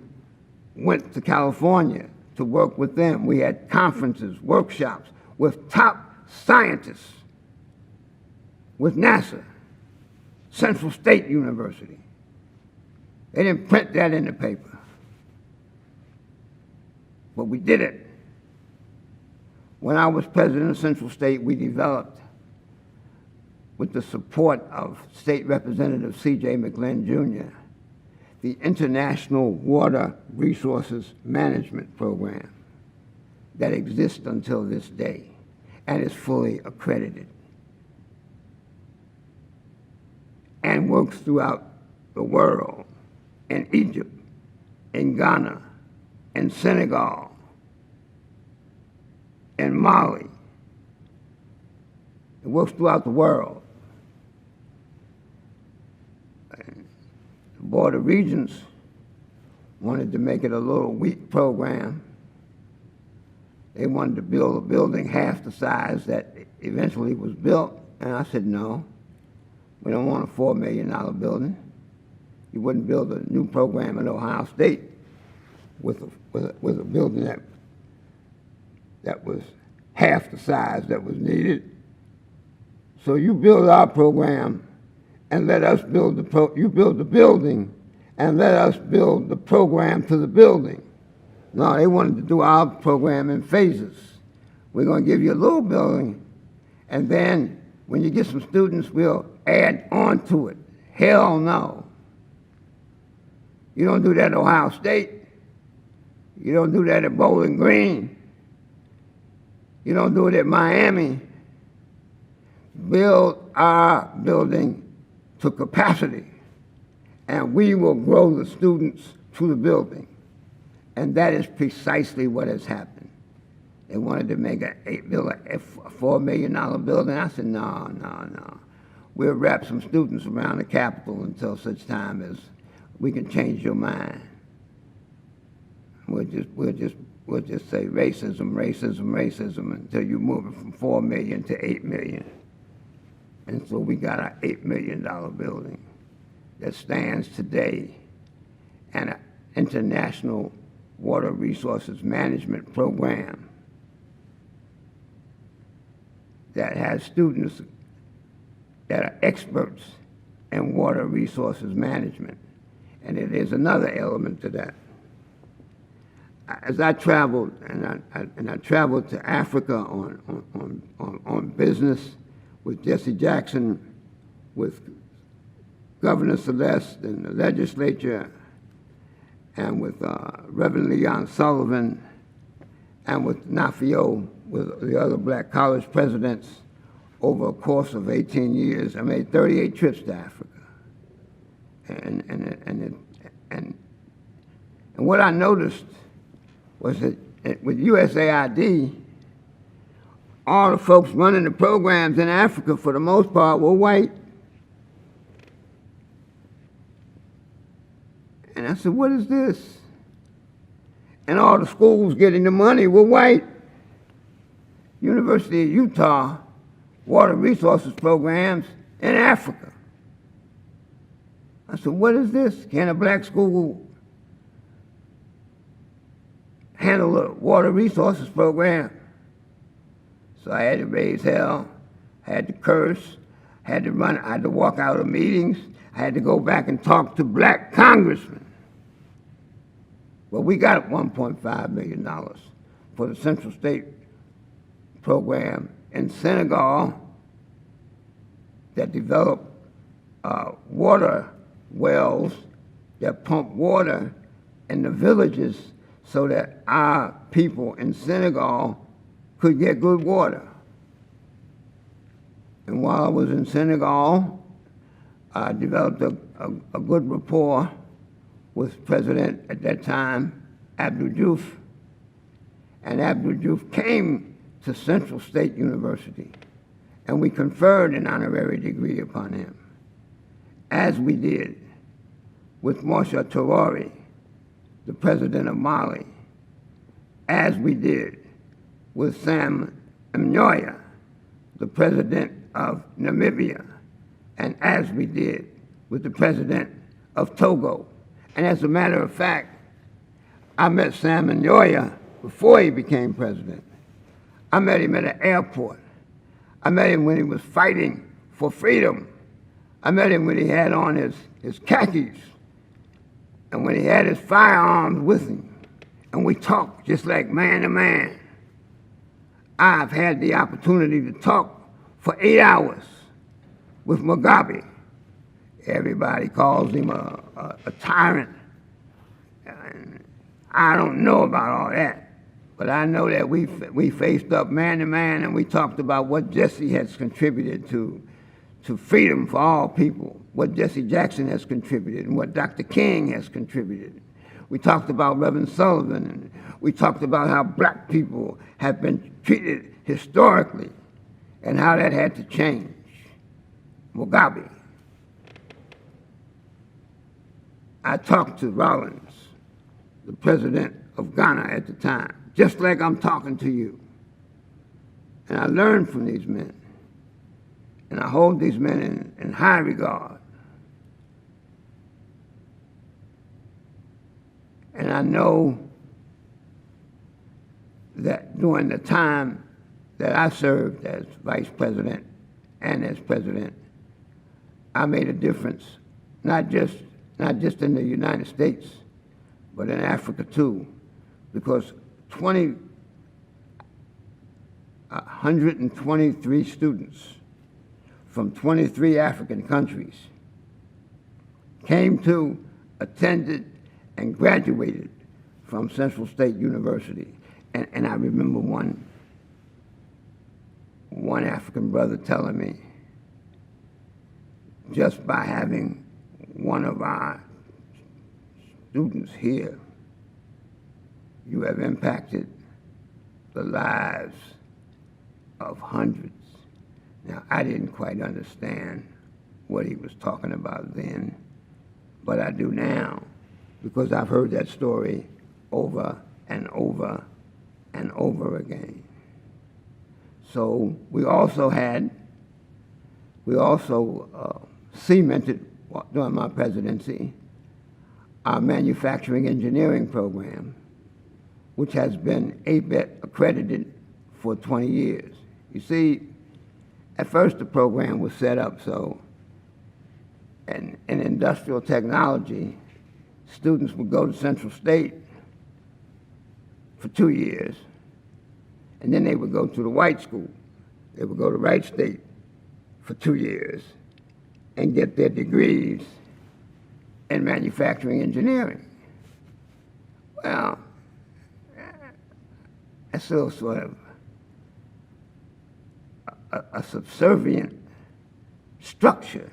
went to California to work with them. We had conferences, workshops with top scientists, with NASA, Central State University. They didn't print that in the paper, but we did it. When I was president of Central State, we developed, with the support of State Representative C.J. McGlynn, Jr., the International Water Resources Management Program that exists until this day and is fully accredited and works throughout the world, in Egypt, in Ghana, in Senegal, in Mali. It works throughout the world. And the Board of Regents wanted to make it a little weak program. They wanted to build a building half the size that eventually was built, and I said, no, we don't want a $4 million building. You wouldn't build a new program at Ohio State with a building that was half the size that was needed. So you build our program and let us build you build the building and let us build the program to the building. No, they wanted to do our program in phases. We're going to give you a little building, and then when you get some students, we'll add on to it. Hell no. You don't do that at Ohio State. You don't do that at Bowling Green. You don't do it at Miami. Build our building to capacity, and we will grow the students to the building. And that is precisely what has happened. They wanted to make a $4 million building. I said, no. We'll wrap some students around the Capitol until such time as we can change your mind. We'll just say racism until you move it from 4 million to 8 million. And so we got an $8 million building that stands today, and an international water resources management program that has students that are experts in water resources management. And it is another element to that. As I traveled, and I traveled to Africa on business with Jesse Jackson, with Governor Celeste in the legislature, and with Reverend Leon Sullivan, and with Nafio, with the other black college presidents, over a course of 18 years. I made 38 trips to Africa. And what I noticed was that with USAID, all the folks running the programs in Africa, for the most part, were white. And I said, what is this? And all the schools getting the money were white. University of Utah, water resources programs in Africa. I said, what is this? Can a black school handle a water resources program? So I had to raise hell, had to curse, I had to walk out of meetings, I had to go back and talk to black congressmen. Well, we got $1.5 million for the Central State program in Senegal that developed water wells that pump water in the villages so that our people in Senegal could get good water. And while I was in Senegal, I developed a good rapport with President at that time, Abdou Diouf. And Abdou Diouf came to Central State University, and we conferred an honorary degree upon him, as we did with Moshe Traore, the president of Mali, as we did with Sam Nyoya, the president of Namibia, and as we did with the president of Togo. And as a matter of fact, I met Sam Nyoya before he became president. I met him at an airport. I met him when he was fighting for freedom. I met him when he had on his khakis and when he had his firearms with him. And we talked just like man to man. I've had the opportunity to talk for 8 hours with Mugabe. Everybody calls him a tyrant. And I don't know about all that, but I know that we faced up man to man, and we talked about what Jesse has contributed to freedom for all people, what Jesse Jackson has contributed, and what Dr. King has contributed. We talked about Reverend Sullivan, and we talked about how black people have been treated historically and how that had to change. Mugabe. I talked to Rawlings, the president of Ghana at the time, just like I'm talking to you. And I learned from these men. And I hold these men in high regard. And I know that during the time that I served as vice president and as president, I made a difference, not just in the United States, but in Africa too, because 123 students from 23 African countries came to, attended, and graduated from Central State University. And I remember one African brother telling me, just by having one of our students here, you have impacted the lives of hundreds. Now, I didn't quite understand what he was talking about then, but I do now, because I've heard that story over and over and over again. So we also cemented during my presidency our manufacturing engineering program, which has been ABET accredited for 20 years. You see, at first the program was set up so in industrial technology, students would go to Central State for 2 years, and then they would go to the white school. They would go to Wright State for 2 years and get their degrees in manufacturing engineering. Well, that's still sort of a subservient structure.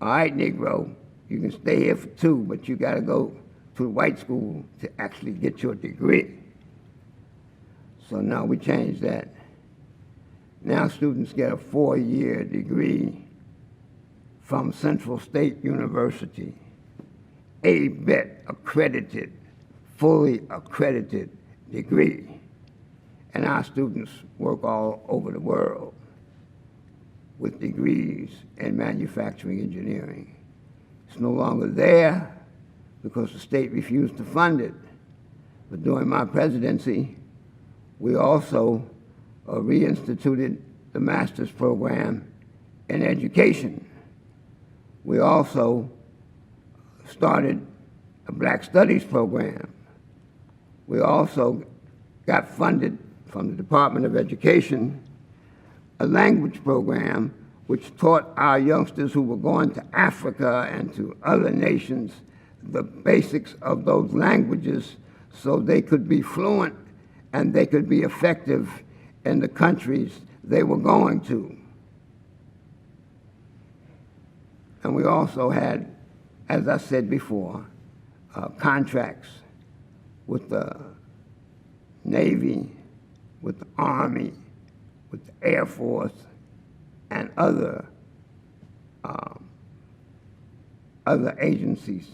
All right, Negro, you can stay here for 2, but you got to go to the white school to actually get your degree. So now we changed that. Now students get a 4-year degree from Central State University, A-BET accredited, fully accredited degree. And our students work all over the world with degrees in manufacturing engineering. It's no longer there because the state refused to fund it. But during my presidency, we also reinstituted the master's program in education. We also started a Black Studies program. We also got funded from the Department of Education a language program which taught our youngsters who were going to Africa and to other nations the basics of those languages so they could be fluent and they could be effective in the countries they were going to. And we also had, as I said before, contracts with the Navy, with the Army, with the Air Force, and other agencies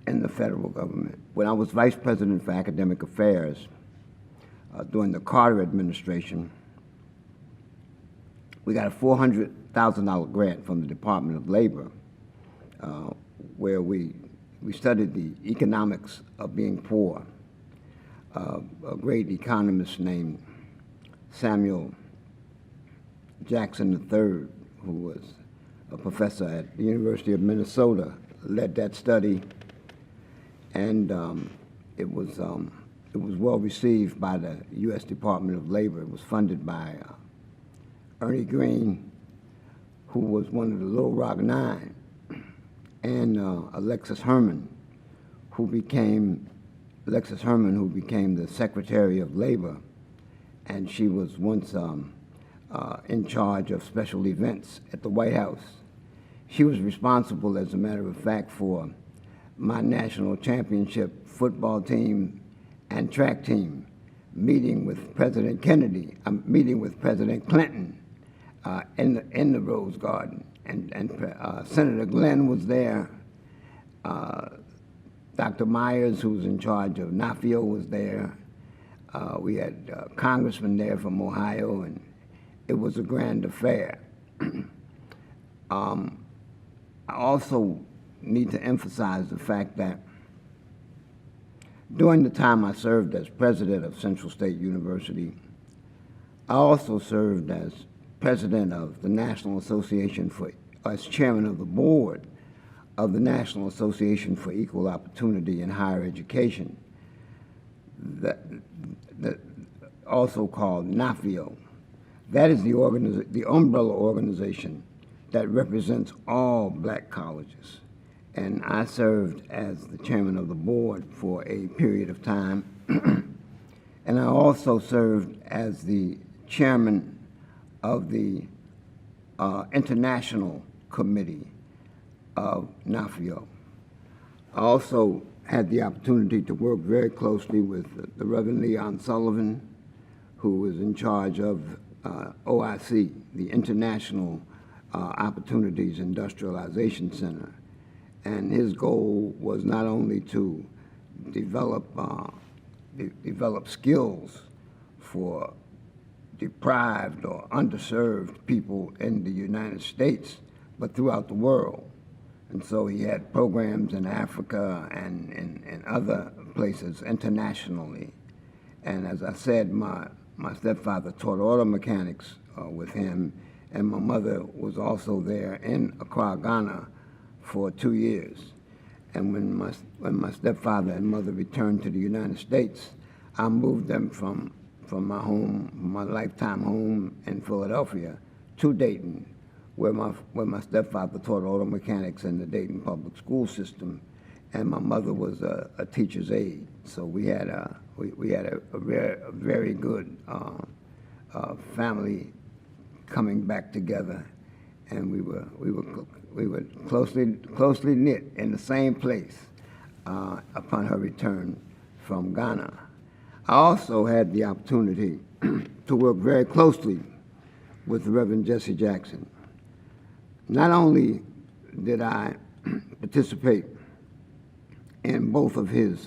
in the federal government. When I was Vice President for Academic Affairs during the Carter administration, we got a $400,000 grant from the Department of Labor where we studied the economics of being poor. A great economist named Samuel Jackson III, who was a professor at the University of Minnesota, led that study, and it was well received by the U.S. Department of Labor. It was funded by Ernie Green, who was one of the Little Rock Nine, and Alexis Herman, who became the Secretary of Labor, and she was once in charge of special events at the White House. She was responsible, as a matter of fact, for my national championship football team and track team, meeting with President Kennedy, meeting with President Clinton in the Rose Garden. And Senator Glenn was there. Dr. Myers, who was in charge of NAFIO, was there. We had congressmen there from Ohio, and it was a grand affair. I also need to emphasize the fact that during the time I served as president of Central State University, I also served as president of the National Association as chairman of the board of the National Association for Equal Opportunity in Higher Education, also called NAFIO. That is the umbrella organization that represents all black colleges. And I served as the chairman of the board for a period of time. And I also served as the chairman of the International Committee of NAFIO. I also had the opportunity to work very closely with the Reverend Leon Sullivan, who was in charge of OIC, the International Opportunities Industrialization Center. And his goal was not only to develop skills for deprived or underserved people in the United States, but throughout the world. And so he had programs in Africa and in other places internationally. And as I said, my stepfather taught auto mechanics with him, and my mother was also there in Accra, Ghana for 2 years. And when my stepfather and mother returned to the United States, I moved them from my home, my lifetime home in Philadelphia, to Dayton, where my stepfather taught auto mechanics in the Dayton public school system, and my mother was a teacher's aide. So we had a very good family coming back together, and we were closely knit in the same place upon her return from Ghana. I also had the opportunity to work very closely with Reverend Jesse Jackson. Not only did I participate in both of his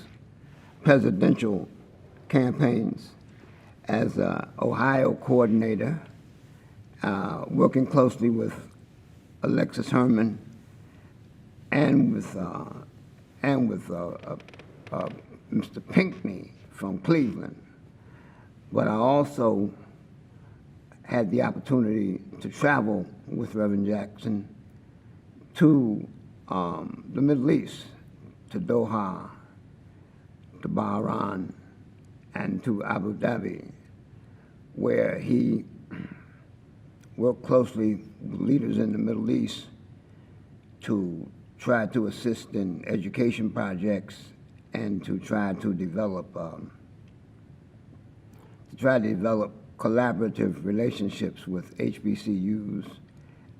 presidential campaigns as an Ohio coordinator, working closely with Alexis Herman and with Mr. Pinckney from Cleveland, but I also had the opportunity to travel with Reverend Jackson to the Middle East, to Doha, to Bahrain, and to Abu Dhabi, where he worked closely with leaders in the Middle East to try to assist in education projects and to try to develop collaborative relationships with HBCUs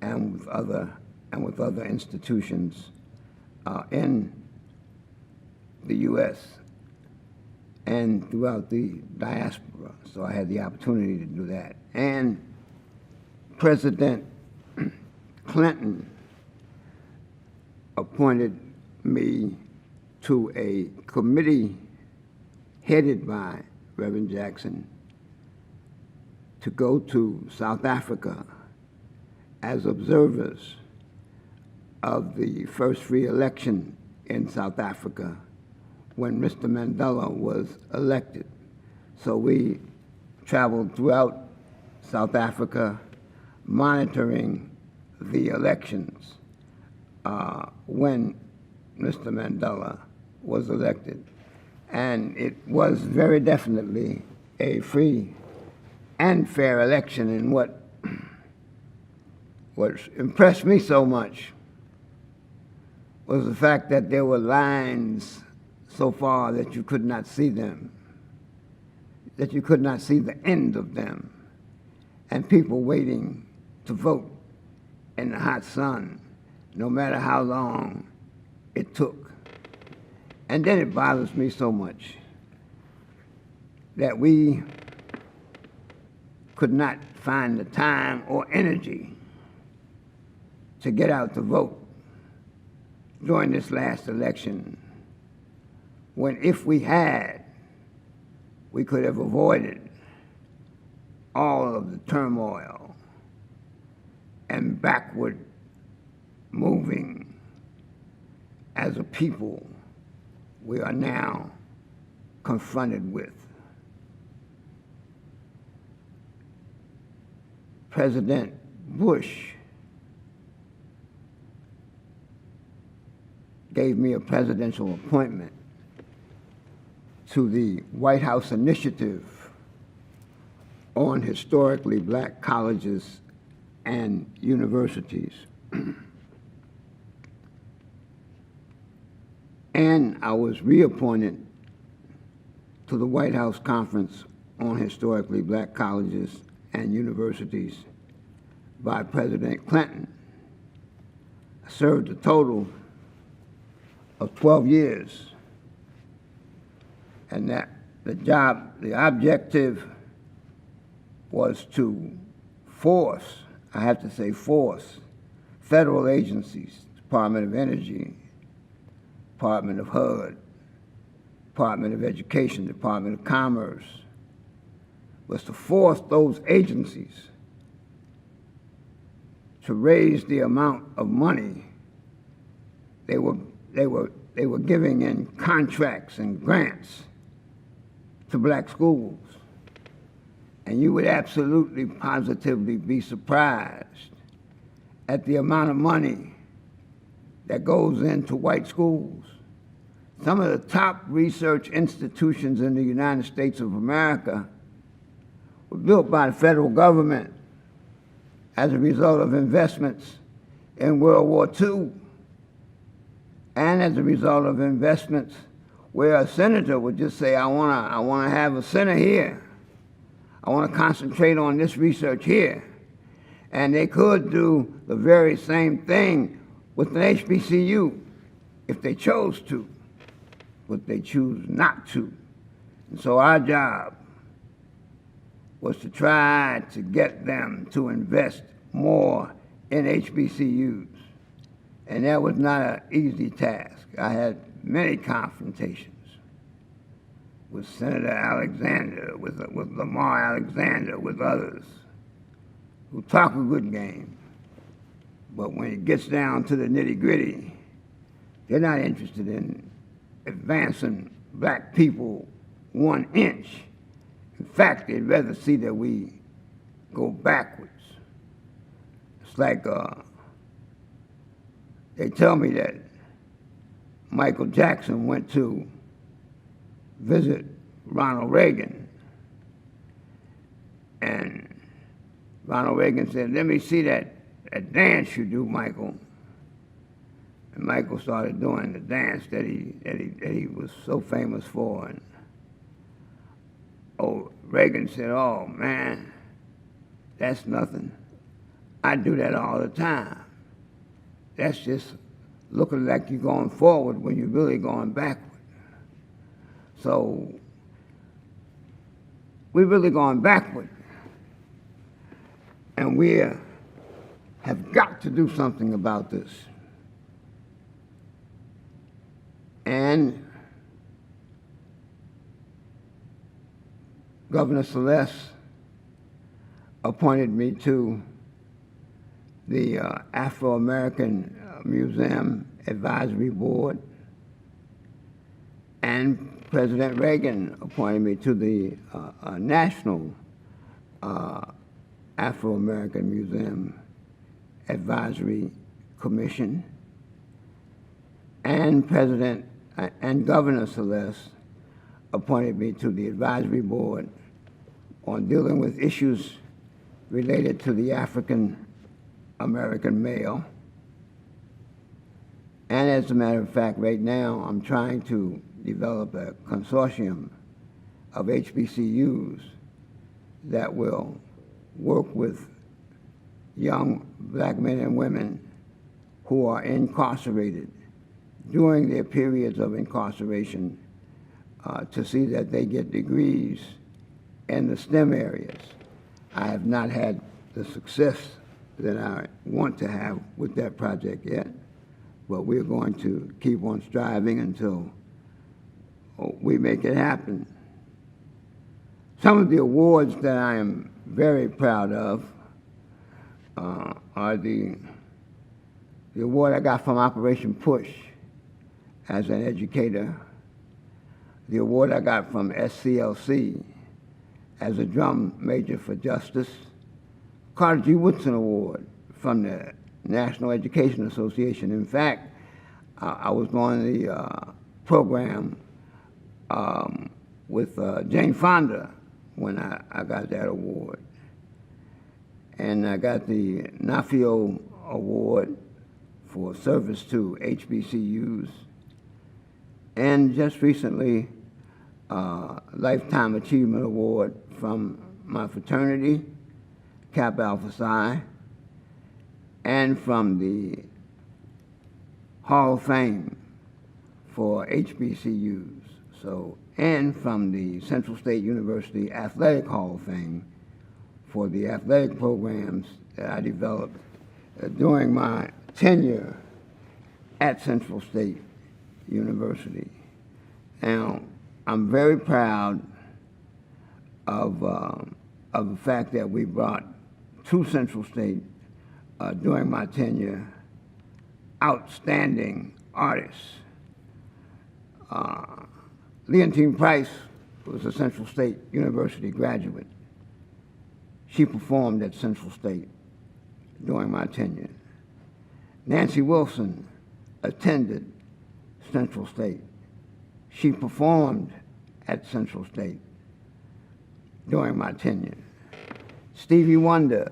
and with other institutions in the U.S. and throughout the diaspora. So I had the opportunity to do that. And President Clinton appointed me to a committee headed by Reverend Jackson to go to South Africa as observers of the first free election in South Africa when Mr. Mandela was elected. So we traveled throughout South Africa monitoring the elections when Mr. Mandela was elected. And it was very definitely a free and fair election. And what impressed me so much was the fact that there were lines so far that you could not see them, that you could not see the end of them, and people waiting to vote in the hot sun, no matter how long it took. And then it bothers me so much that we could not find the time or energy to get out to vote during this last election, when if we had, we could have avoided all of the turmoil and backward moving as a people we are now confronted with. President Bush gave me a presidential appointment to the White House Initiative on Historically Black Colleges and Universities. And I was reappointed to the White House Conference on Historically Black Colleges and Universities by President Clinton. I served a total of 12 years. And that the objective was to force, I have to say force, federal agencies, Department of Energy, Department of HUD, Department of Education, Department of Commerce, was to force those agencies to raise the amount of money they were giving in contracts and grants to black schools. And you would absolutely, positively be surprised at the amount of money that goes into white schools. Some of the top research institutions in the United States of America were built by the federal government as a result of investments in World War II and as a result of investments where a senator would just say, I want to have a center here. I want to concentrate on this research here. And they could do the very same thing with an HBCU if they chose to, but they choose not to. And so our job was to try to get them to invest more in HBCUs. And that was not an easy task. I had many confrontations with Senator Alexander, with Lamar Alexander, with others who talk a good game. But when it gets down to the nitty-gritty, they're not interested in advancing black people 1 inch. In fact, they'd rather see that we go backwards. It's like they tell me that Michael Jackson went to visit Ronald Reagan, and Ronald Reagan said, "Let me see that dance you do, Michael." And Michael started doing the dance that he was so famous for. And Reagan said, "Oh man, that's nothing. I do that all the time. That's just looking like you're going forward when you're really going backward." So we're really going backward. And we have got to do something about this. And Governor Celeste appointed me to the Afro-American Museum Advisory Board, and President Reagan appointed me to the National Afro-American Museum Advisory Commission, and President and Governor Celeste appointed me to the Advisory Board on dealing with issues related to the African American male. And as a matter of fact, right now I'm trying to develop a consortium of HBCUs that will work with young black men and women who are incarcerated during their periods of incarceration to see that they get degrees in the STEM areas. I have not had the success that I want to have with that project yet, but we're going to keep on striving until we make it happen. Some of the awards that I am very proud of are the award I got from Operation Push as an educator, the award I got from SCLC as a drum major for justice, Carter G. Woodson Award from the National Education Association. In fact, I was on the program with Jane Fonda when I got that award. And I got the NAFIO Award for service to HBCUs. And just recently, Lifetime Achievement Award from my fraternity, Kappa Alpha Psi, and from the Hall of Fame for HBCUs. So, and from the Central State University Athletic Hall of Fame for the athletic programs that I developed during my tenure at Central State University. Now, I'm very proud of the fact that we brought to Central State during my tenure outstanding artists. Leontine Price was a Central State University graduate. She performed at Central State during my tenure. Nancy Wilson attended Central State. She performed at Central State during my tenure. Stevie Wonder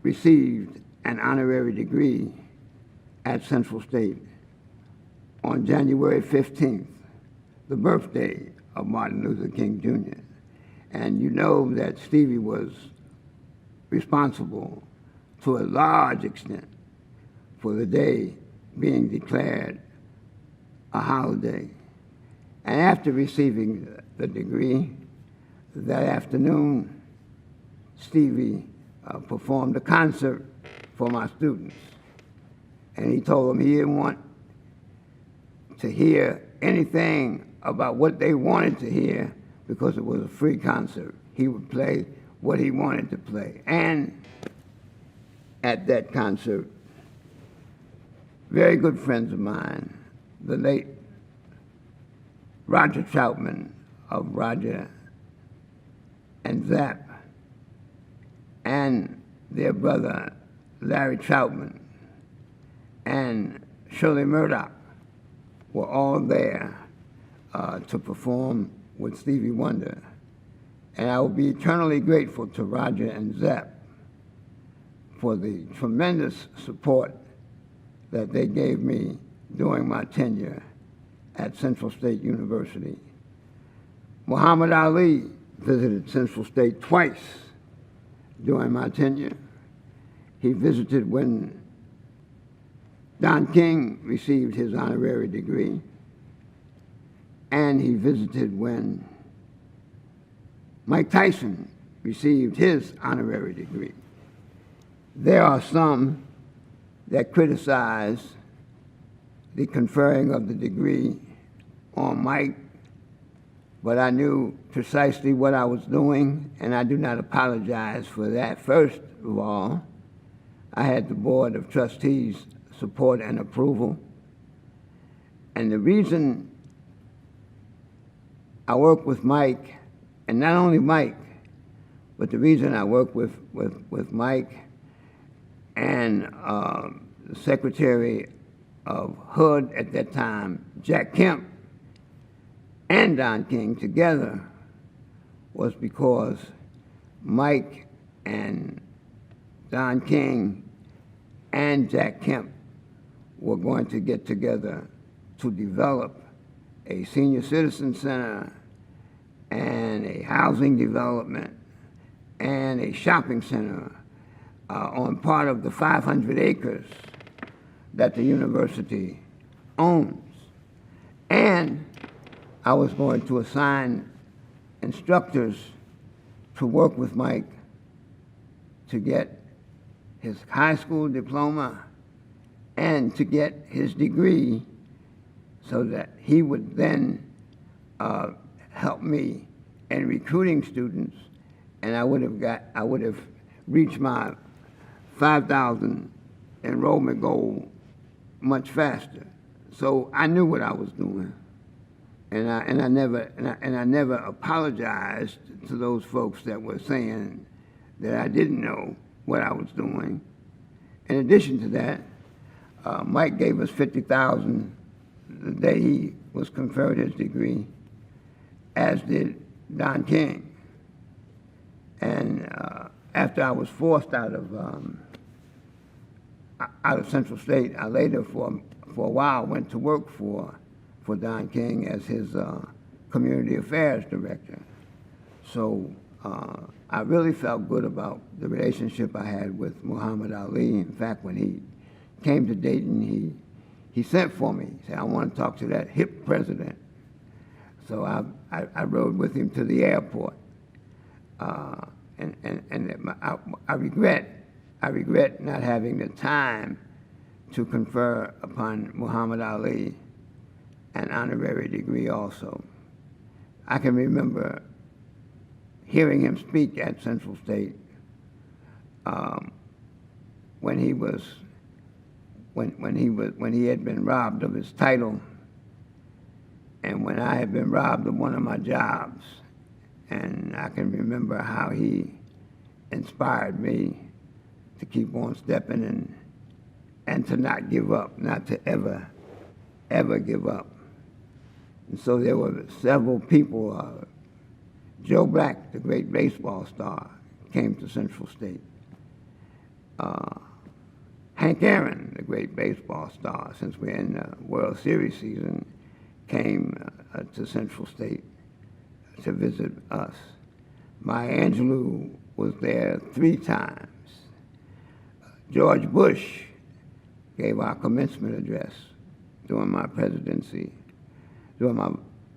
received an honorary degree at Central State on January 15th, the birthday of Martin Luther King Jr. And you know that Stevie was responsible to a large extent for the day being declared a holiday. And after receiving the degree, that afternoon, Stevie performed a concert for my students. And he told them he didn't want to hear anything about what they wanted to hear because it was a free concert. He would play what he wanted to play. And at that concert, very good friends of mine, the late Roger Troutman of Roger and Zapp, and their brother Larry Troutman, and Shirley Murdoch were all there to perform with Stevie Wonder. And I will be eternally grateful to Roger and Zapp for the tremendous support that they gave me during my tenure at Central State University. Muhammad Ali visited Central State twice during my tenure. He visited when Don King received his honorary degree, and he visited when Mike Tyson received his honorary degree. There are some that criticize the conferring of the degree on Mike, but I knew precisely what I was doing, and I do not apologize for that. First of all, I had the Board of Trustees' support and approval, and the reason I work with Mike, and not only Mike, but the reason I work with Mike and the Secretary of HUD at that time, Jack Kemp, and Don King together was because Mike and Don King and Jack Kemp were going to get together to develop a senior citizen center and a housing development and a shopping center on part of the 500 acres that the university owns. And I was going to assign instructors to work with Mike to get his high school diploma and to get his degree so that he would then help me in recruiting students, and I would have reached my 5,000 enrollment goal much faster. So I knew what I was doing, and I never apologized to those folks that were saying that I didn't know what I was doing. In addition to that, Mike gave us $50,000 the day he was conferred his degree, as did Don King. And after I was forced out of Central State, I later, for a while, went to work for Don King as his community affairs director. So I really felt good about the relationship I had with Muhammad Ali. In fact, when he came to Dayton, he sent for me. He said, "I want to talk to that hip president." So I rode with him to the airport. And I regret not having the time to confer upon Muhammad Ali an honorary degree also. I can remember hearing him speak at Central State when he had been robbed of his title, and when I had been robbed of one of my jobs. And I can remember how he inspired me to keep on stepping and to not give up, not to ever give up. And so there were several people. Joe Black, the great baseball star, came to Central State. Hank Aaron, the great baseball star, since we're in the World Series season, came to Central State to visit us. Maya Angelou was there 3 times. George Bush gave our commencement address during my presidency, during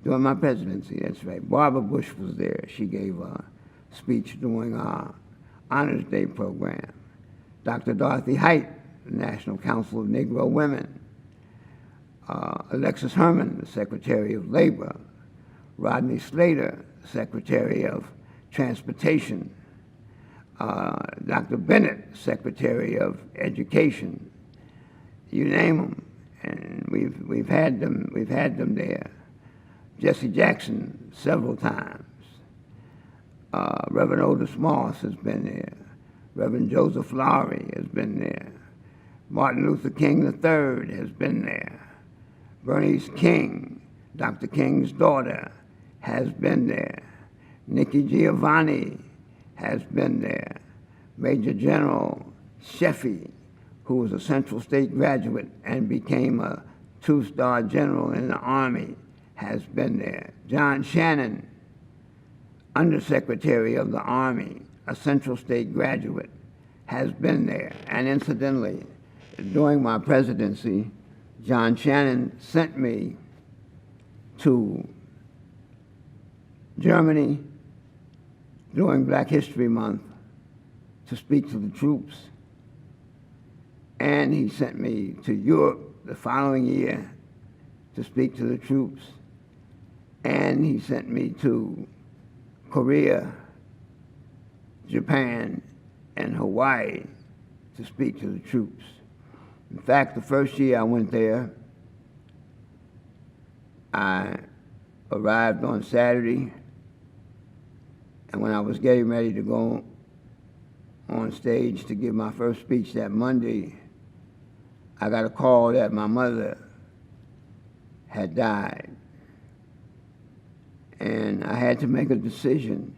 During my presidency, that's right. Barbara Bush was there. She gave a speech during our Honors Day program. Dr. Dorothy Height, the National Council of Negro Women. Alexis Herman, the Secretary of Labor. Rodney Slater, Secretary of Transportation. Dr. Bennett, Secretary of Education. You name them, and we've had them there. Jesse Jackson several times. Reverend Otis Moss has been there. Reverend Joseph Lowry has been there. Martin Luther King III has been there. Bernice King, Dr. King's daughter, has been there. Nikki Giovanni has been there. Major General Sheffy, who was a Central State graduate and became a two-star general in the Army, has been there. John Shannon, Undersecretary of the Army, a Central State graduate, has been there. And incidentally, during my presidency, John Shannon sent me to Germany during Black History Month to speak to the troops. And he sent me to Europe the following year to speak to the troops. And he sent me to Korea, Japan, and Hawaii to speak to the troops. In fact, the first year I went there, I arrived on Saturday, and when I was getting ready to go on stage to give my first speech that Monday, I got a call that my mother had died. And I had to make a decision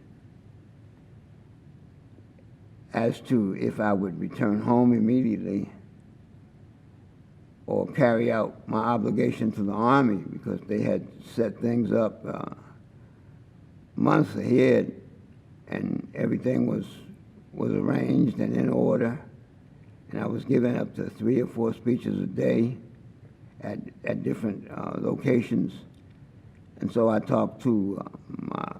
as to if I would return home immediately or carry out my obligation to the Army, because they had set things up months ahead, and everything was arranged and in order. And I was given up to 3 or 4 speeches a day at different locations. And so I talked to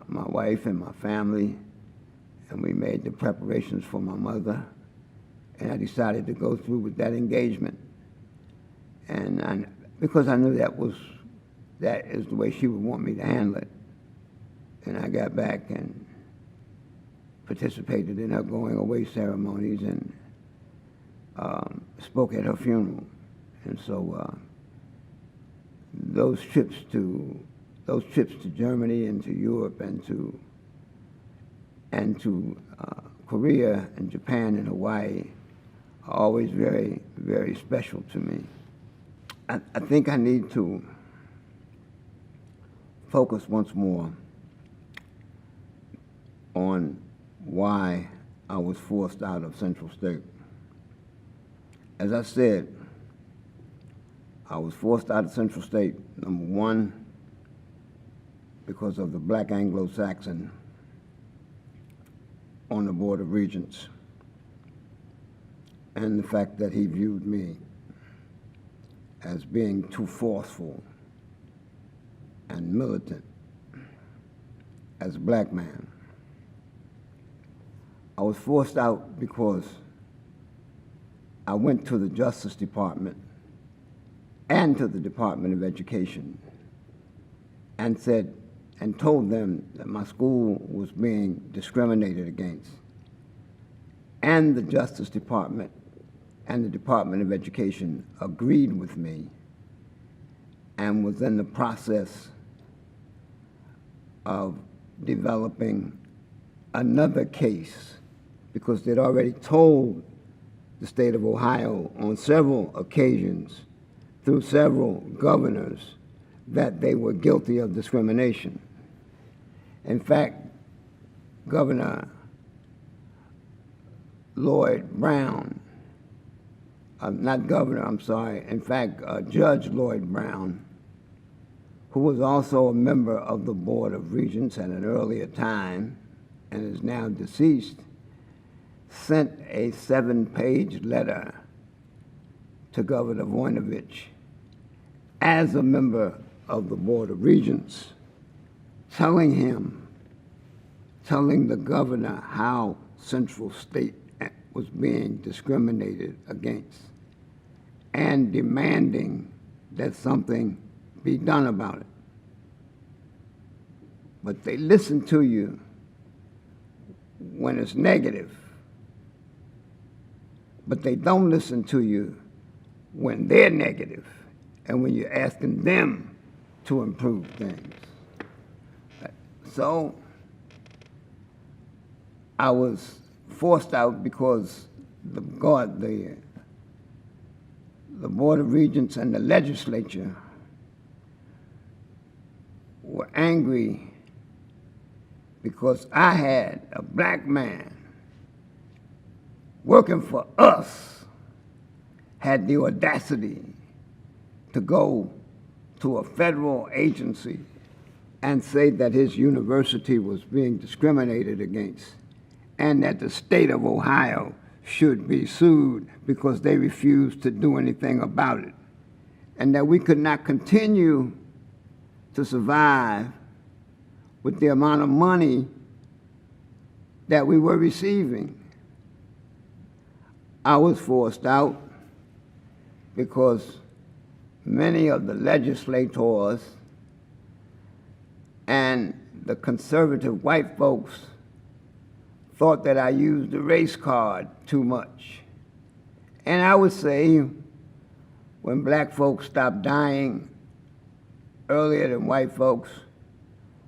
my wife and my family, and we made the preparations for my mother, and I decided to go through with that engagement. And because I knew that is the way she would want me to handle it. And I got back and participated in her going away ceremonies and spoke at her funeral. And so those trips to Germany and to Europe and to Korea and Japan and Hawaii are always very, very special to me. I think I need to focus once more on why I was forced out of Central State. As I said, I was forced out of Central State, number one, because of the Black Anglo-Saxon on the Board of Regents and the fact that he viewed me as being too forceful and militant as a black man. I was forced out because I went to the Justice Department and to the Department of Education and told them that my school was being discriminated against. And the Justice Department and the Department of Education agreed with me and was in the process of developing another case, because they'd already told the state of Ohio on several occasions through several governors that they were guilty of discrimination. In fact, Judge Lloyd Brown, who was also a member of the Board of Regents at an earlier time and is now deceased, sent a 7-page letter to Governor Voinovich as a member of the Board of Regents, telling the governor how Central State was being discriminated against and demanding that something be done about it. But they listen to you when it's negative, but they don't listen to you when they're negative and when you're asking them to improve things. So I was forced out because the Board of Regents and the legislature were angry because I had a black man working for us had the audacity to go to a federal agency and say that his university was being discriminated against and that the state of Ohio should be sued because they refused to do anything about it, and that we could not continue to survive with the amount of money that we were receiving. I was forced out because many of the legislators and the conservative white folks thought that I used the race card too much. And I would say when black folks stopped dying earlier than white folks,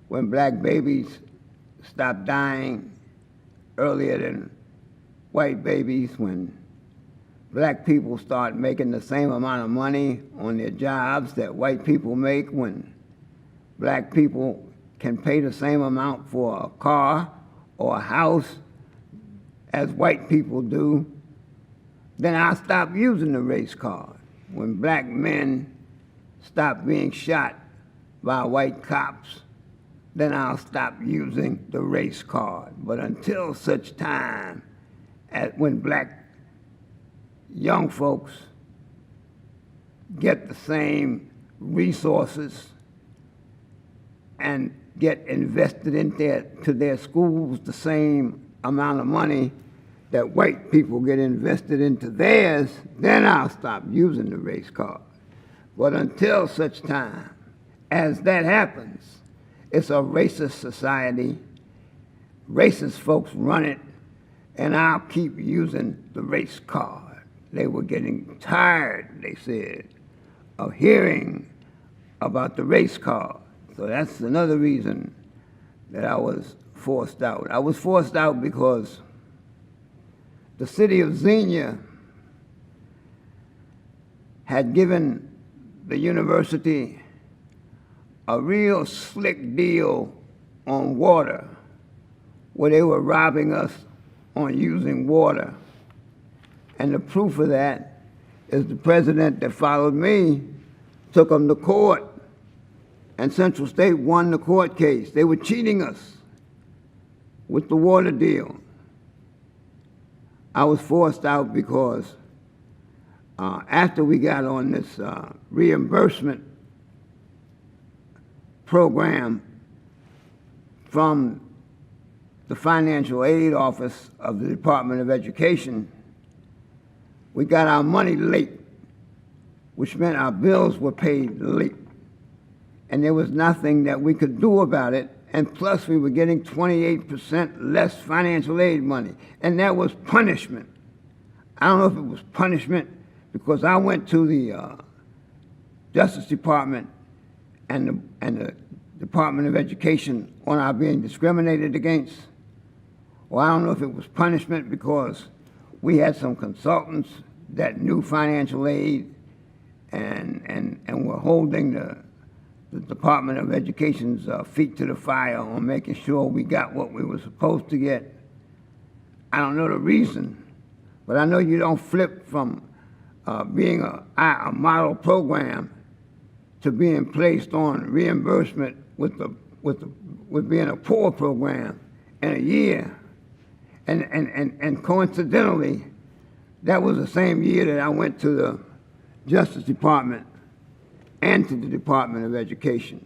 when black babies stopped dying earlier than white babies, when black people start making the same amount of money on their jobs that white people make, when black people can pay the same amount for a car or a house as white people do, then I'll stop using the race card. When black men stop being shot by white cops, then I'll stop using the race card. But until such time as when black young folks get the same resources and get invested into their schools the same amount of money that white people get invested into theirs, then I'll stop using the race card. But until such time as that happens, it's a racist society. Racist folks run it, and I'll keep using the race card. They were getting tired, they said, of hearing about the race card. So that's another reason that I was forced out. I was forced out because the city of Xenia had given the university a real slick deal on water, where they were robbing us on using water. And the proof of that is the president that followed me took them to court, and Central State won the court case. They were cheating us with the water deal. I was forced out because after we got on this reimbursement program from the Financial Aid Office of the Department of Education, we got our money late, which meant our bills were paid late. And there was nothing that we could do about it. And plus, we were getting 28% less financial aid money. And that was punishment. I don't know if it was punishment because I went to the Justice Department and the Department of Education on our being discriminated against. Or I don't know if it was punishment because we had some consultants that knew financial aid and were holding the Department of Education's feet to the fire on making sure we got what we were supposed to get. I don't know the reason, but I know you don't flip from being a model program to being placed on reimbursement with being a poor program in a year. And coincidentally, that was the same year that I went to the Justice Department and to the Department of Education.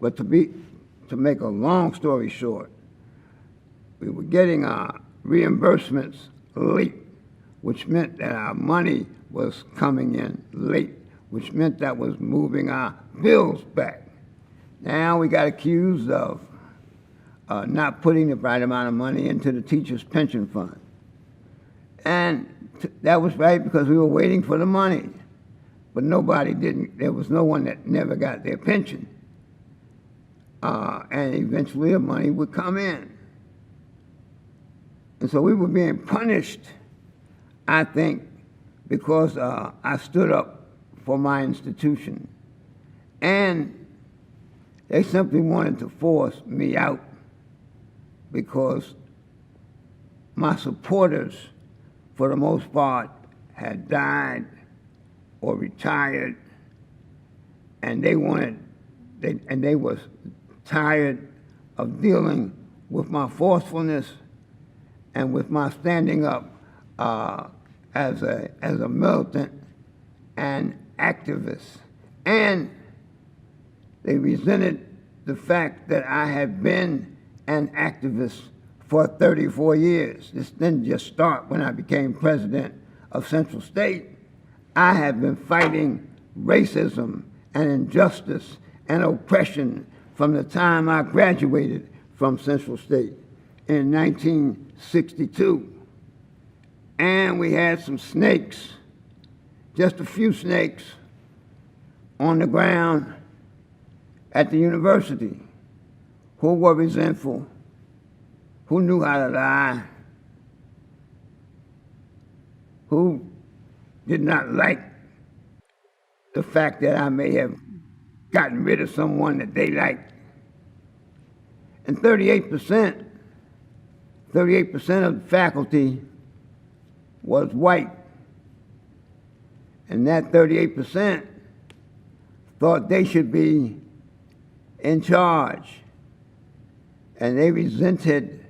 But to to make a long story short, we were getting our reimbursements late, which meant that our money was coming in late, which meant that was moving our bills back. Now we got accused of not putting the right amount of money into the teachers' pension fund. And that was right because we were waiting for the money. But nobody didn't, there was no one that never got their pension. And eventually the money would come in. And so we were being punished, I think, because I stood up for my institution. And they simply wanted to force me out because my supporters, for the most part, had died or retired, and they was tired of dealing with my forcefulness and with my standing up as a militant and activist. And they resented the fact that I had been an activist for 34 years. This didn't just start when I became president of Central State. I have been fighting racism and injustice and oppression from the time I graduated from Central State in 1962. And we had some snakes, just a few snakes, on the ground at the university who were resentful, who knew how to lie, who did not like the fact that I may have gotten rid of someone that they liked. And 38% of the faculty was white. And that 38% thought they should be in charge. And they resented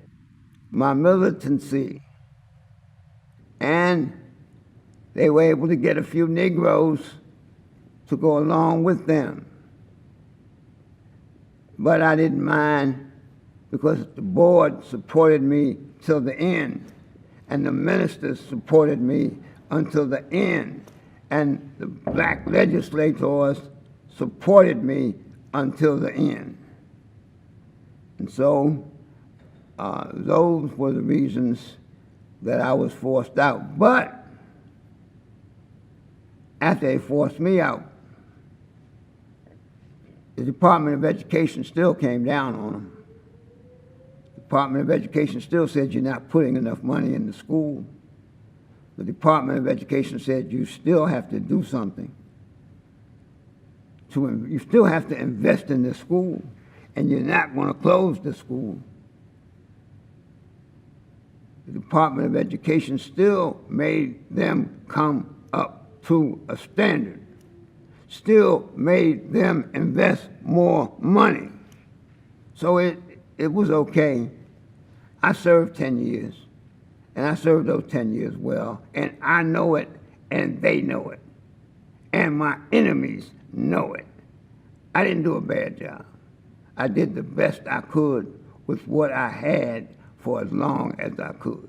my militancy. And they were able to get a few Negroes to go along with them. But I didn't mind because the board supported me till the end, and the ministers supported me until the end, and the black legislators supported me until the end. And so those were the reasons that I was forced out. But after they forced me out, the Department of Education still came down on them. The Department of Education still said you're not putting enough money in the school. The Department of Education said you still have to do something. You still have to invest in the school, and you're not going to close the school. The Department of Education still made them come up to a standard, still made them invest more money. So it was okay. I served 10 years, and I served those 10 years well, and I know it, and they know it, and my enemies know it. I didn't do a bad job. I did the best I could with what I had for as long as I could.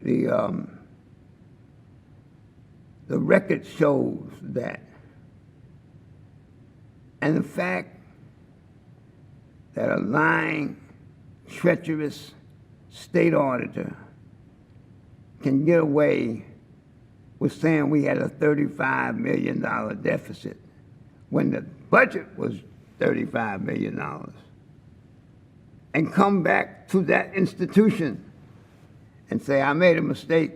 The record shows that. And the fact that a lying, treacherous state auditor can get away with saying we had a $35 million deficit when the budget was $35 million, and come back to that institution and say, I made a mistake.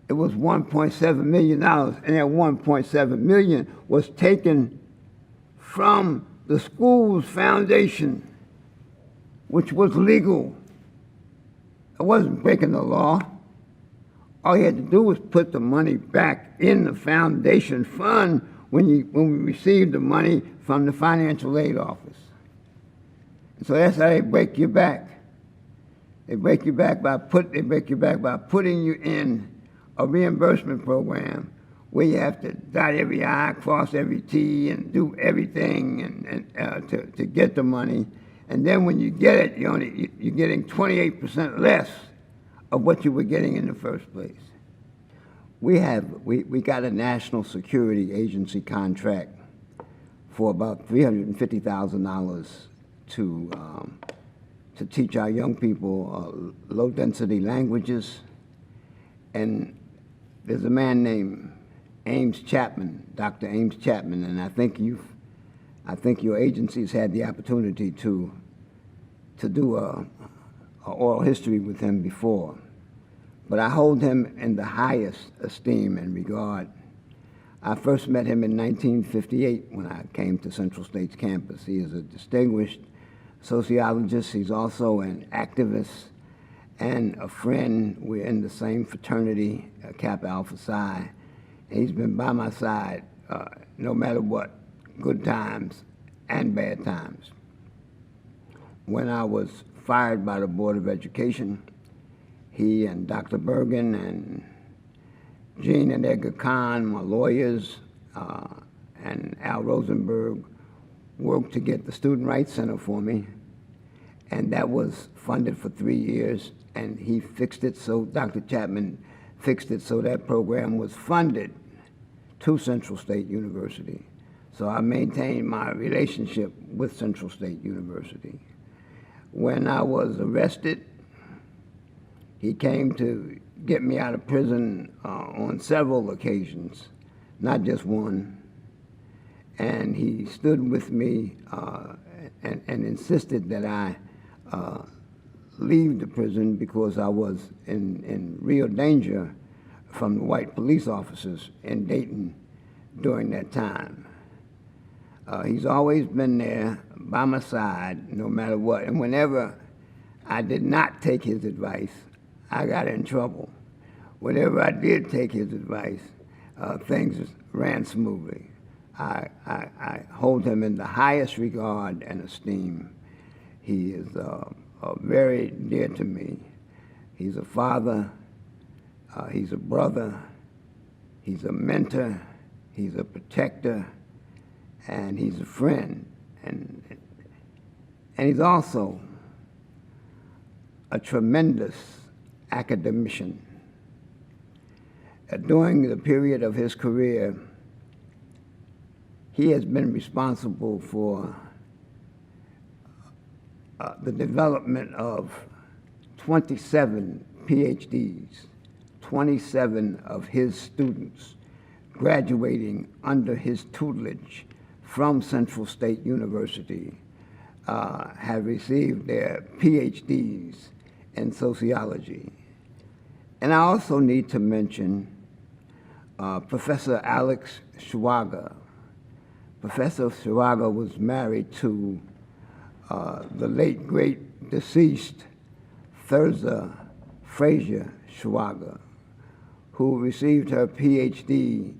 It was $1.7 million, and that $1.7 million was taken from the school's foundation, which was legal. It wasn't breaking the law. All you had to do was put the money back in the foundation fund when we received the money from the financial aid office. And so that's how they break your back. They break you back by putting you in a reimbursement program where you have to dot every I, cross every T, and do everything to get the money. And then when you get it, you're getting 28% less of what you were getting in the first place. We got a national security agency contract for about $350,000 to teach our young people low-density languages. And there's a man named Ames Chapman, Dr. Ames Chapman, and I think your agency's had the opportunity to do a oral history with him before. But I hold him in the highest esteem and regard. I first met him in 1958 when I came to Central State's campus. He is a distinguished sociologist. He's also an activist and a friend. We're in the same fraternity, Kappa Alpha Psi. And he's been by my side no matter what, good times and bad times. When I was fired by the Board of Education, he and Dr. Bergen and Gene and Edgar Kahn, my lawyers, and Al Rosenberg worked to get the Student Rights Center for me, and that was funded for 3 years, and he fixed it so, Dr. Chapman fixed it so that program was funded to Central State University. So I maintained my relationship with Central State University. When I was arrested, he came to get me out of prison on several occasions, not just one. And he stood with me and insisted that I leave the prison because I was in real danger from the white police officers in Dayton during that time. He's always been there by my side, no matter what. And whenever I did not take his advice, I got in trouble. Whenever I did take his advice, things ran smoothly. I hold him in the highest regard and esteem. He is very dear to me. He's a father, he's a brother, he's a mentor, he's a protector, and he's a friend. And he's also a tremendous academician. During the period of his career, he has been responsible for the development of 27 PhDs, 27 of his students graduating under his tutelage from Central State University have received their PhDs in sociology. And I also need to mention Professor Alex Schwager. Professor Schwager was married to the late, great, deceased Thurza Frazier Schwager, who received her PhD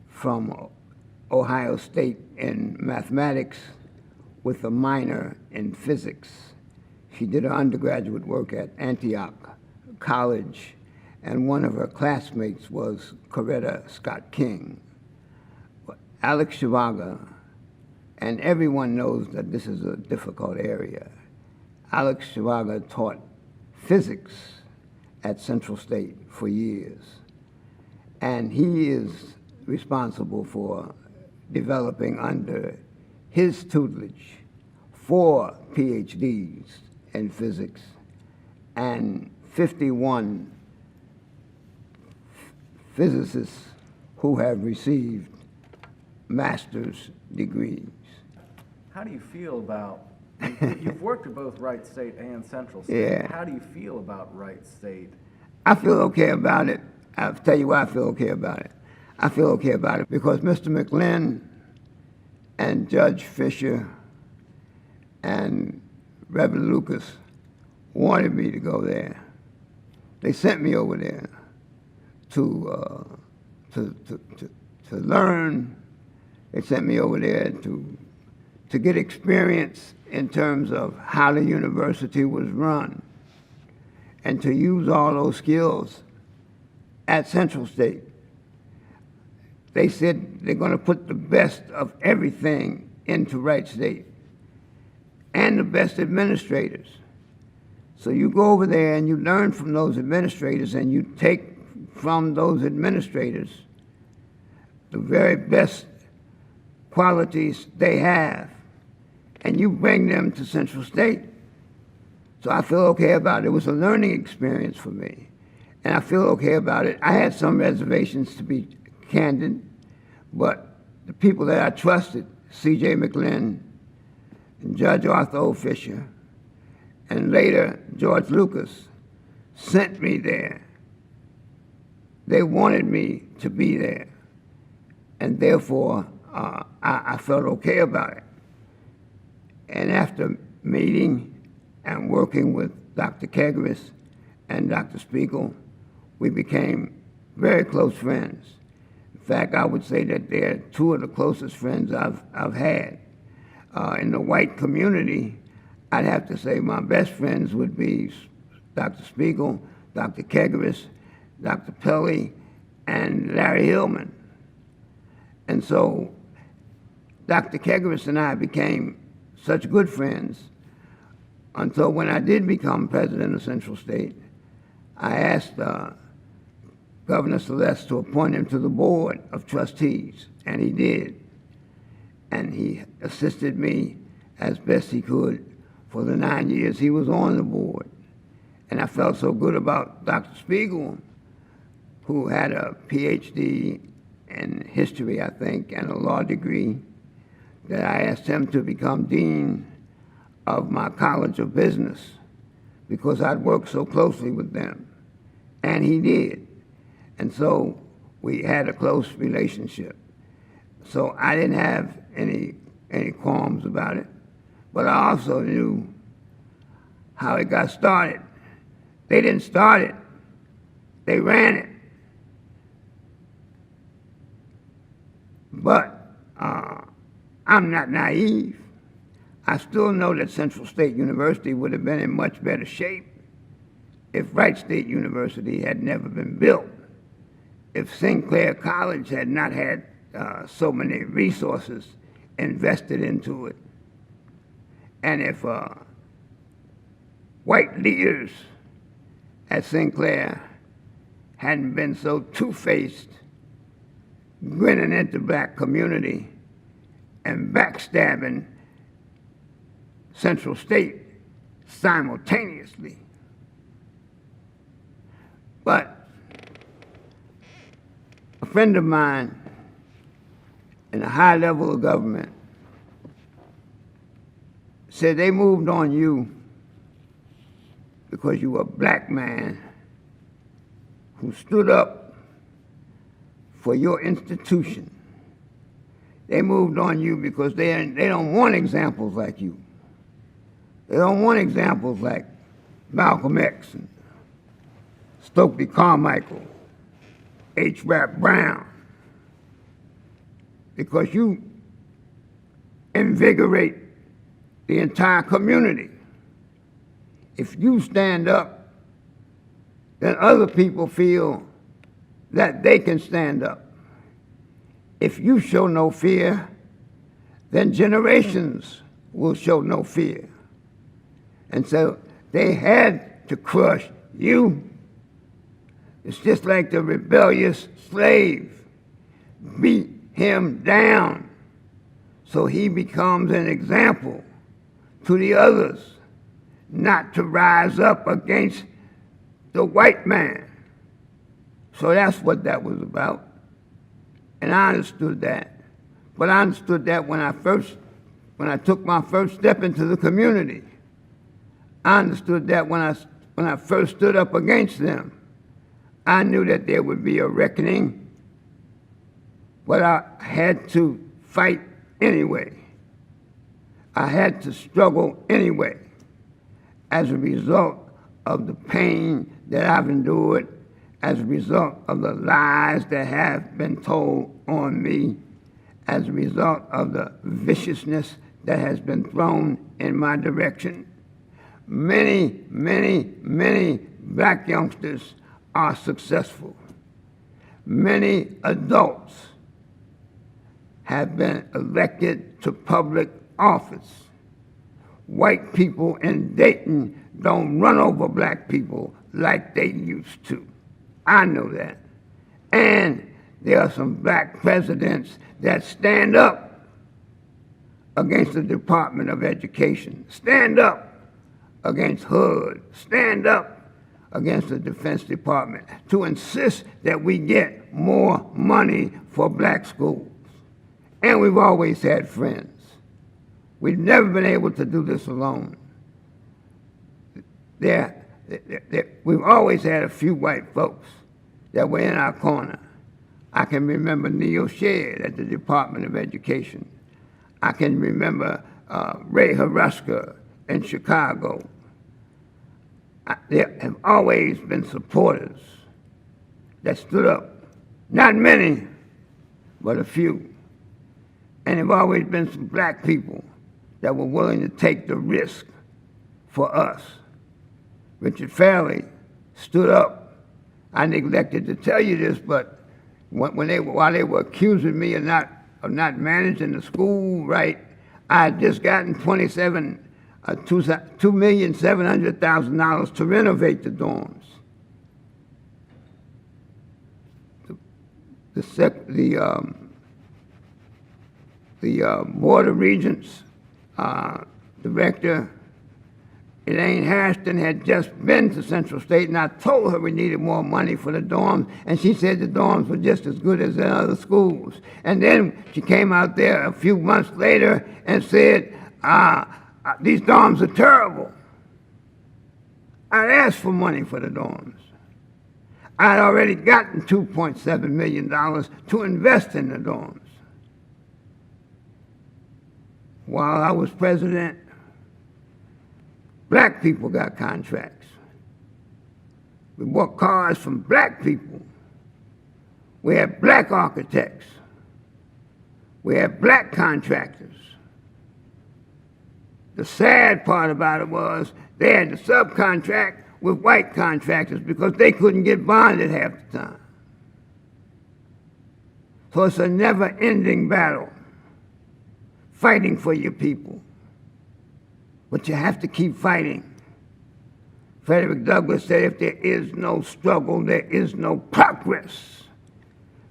from Ohio State in mathematics with a minor in physics. She did her undergraduate work at Antioch College, and one of her classmates was Coretta Scott King. Alex Schwager, and everyone knows that this is a difficult area. Alex Schwager taught physics at Central State for years, and he is responsible for developing under his tutelage 4 PhDs in physics and 51 physicists who have received master's degrees. How do you feel about, you've worked at both Wright State and Central State. Yeah. How do you feel about Wright State? I feel okay about it. I'll tell you why I feel okay about it. I feel okay about it because Mr. McLinn and Judge Fisher and Reverend Lucas wanted me to go there. They sent me over there to learn. They sent me over there to get experience in terms of how the university was run and to use all those skills at Central State. they said they're going to put the best of everything into Wright State and the best administrators. So you go over there and you learn from those administrators, and you take from those administrators the very best qualities they have, and you bring them to Central State. So I feel okay about it. It was a learning experience for me, and I feel okay about it. I had some reservations, to be candid, but the people that I trusted, C.J. McLinn and Judge Arthur O. Fisher, and later George Lucas, sent me there. They wanted me to be there, and therefore I felt okay about it. And after meeting and working with Dr. Kegeris and Dr. Spiegel, we became very close friends. In fact, I would say that they're two of the closest friends I've had. In the white community, I'd have to say my best friends would be Dr. Spiegel, Dr. Kegeris, Dr. Pelley, and Larry Hillman. And so Dr. Kegeris and I became such good friends until when I did become president of Central State, I asked Governor Celeste to appoint him to the board of trustees, and he did. And he assisted me as best he could for the 9 years he was on the board. And I felt so good about Dr. Spiegel, who had a PhD in history, I think, and a law degree, that I asked him to become dean of my College of Business because I'd worked so closely with them. And he did. And so we had a close relationship. So I didn't have any qualms about it. But I also knew how it got started. They didn't start it. They ran it. But I'm not naive. I still know that Central State University would have been in much better shape if Wright State University had never been built, if Sinclair College had not had so many resources invested into it, and if white leaders at Sinclair hadn't been so two-faced, grinning at the black community and backstabbing Central State simultaneously. But a friend of mine in a high level of government said they moved on you because you were a black man who stood up for your institution. They moved on you because they don't want examples like you. They don't want examples like Malcolm X and Stokely Carmichael, H. Rap Brown, because you invigorate the entire community. If you stand up, then other people feel that they can stand up. If you show no fear, then generations will show no fear. And so they had to crush you. It's just like the rebellious slave. Beat him down so he becomes an example to the others, not to rise up against the white man. So that's what that was about. And I understood that. But I understood that when I took my first step into the community. I understood that when I first stood up against them. I knew that there would be a reckoning, but I had to fight anyway. I had to struggle anyway as a result of the pain that I've endured, as a result of the lies that have been told on me, as a result of the viciousness that has been thrown in my direction. Many, many, many black youngsters are successful. Many adults have been elected to public office. White people in Dayton don't run over black people like they used to. I know that. And there are some black presidents that stand up against the Department of Education, stand up against HUD, stand up against the Defense Department to insist that we get more money for black schools. And we've always had friends. We've never been able to do this alone. We've always had a few white folks that were in our corner. I can remember Neil Shedd at the Department of Education. I can remember Ray Haruska in Chicago. There have always been supporters that stood up. Not many, but a few. And there have always been some black people that were willing to take the risk for us. Richard Fairley stood up. I neglected to tell you this, but while they were accusing me of not managing the school right, I had just gotten $2,700,000 to renovate the dorms. The Board of Regents director, Elaine Harrison, had just been to Central State, and I told her we needed more money for the dorms, and she said the dorms were just as good as in other schools. And then she came out there a few months later and said, these dorms are terrible. I'd asked for money for the dorms. I'd already gotten $2.7 million to invest in the dorms. While I was president, black people got contracts. We bought cars from black people. We had black architects. We had black contractors. The sad part about it was they had to subcontract with white contractors because they couldn't get bonded half the time. So it's a never-ending battle, fighting for your people. But you have to keep fighting. Frederick Douglass said, if there is no struggle, there is no progress.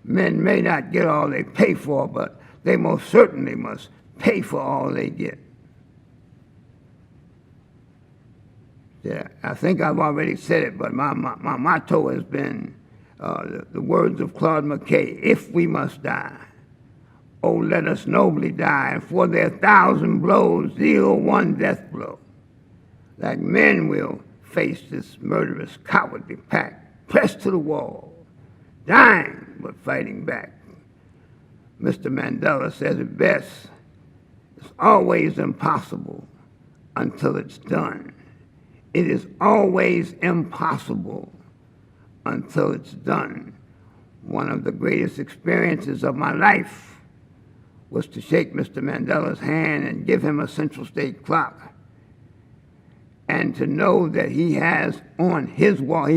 Men may not get all they pay for, but they most certainly must pay for all they get. Yeah, I think I've already said it, but my motto has been the words of Claude McKay: if we must die, oh, let us nobly die, and for their 1,000 blows deal one death blow. Like men will face this murderous, cowardly pack, pressed to the wall, dying but fighting back. Mr. Mandela says it best: it's always impossible until it's done. It is always impossible until it's done. One of the greatest experiences of my life was to shake Mr. Mandela's hand and give him a Central State clock, and to know that he had on his wall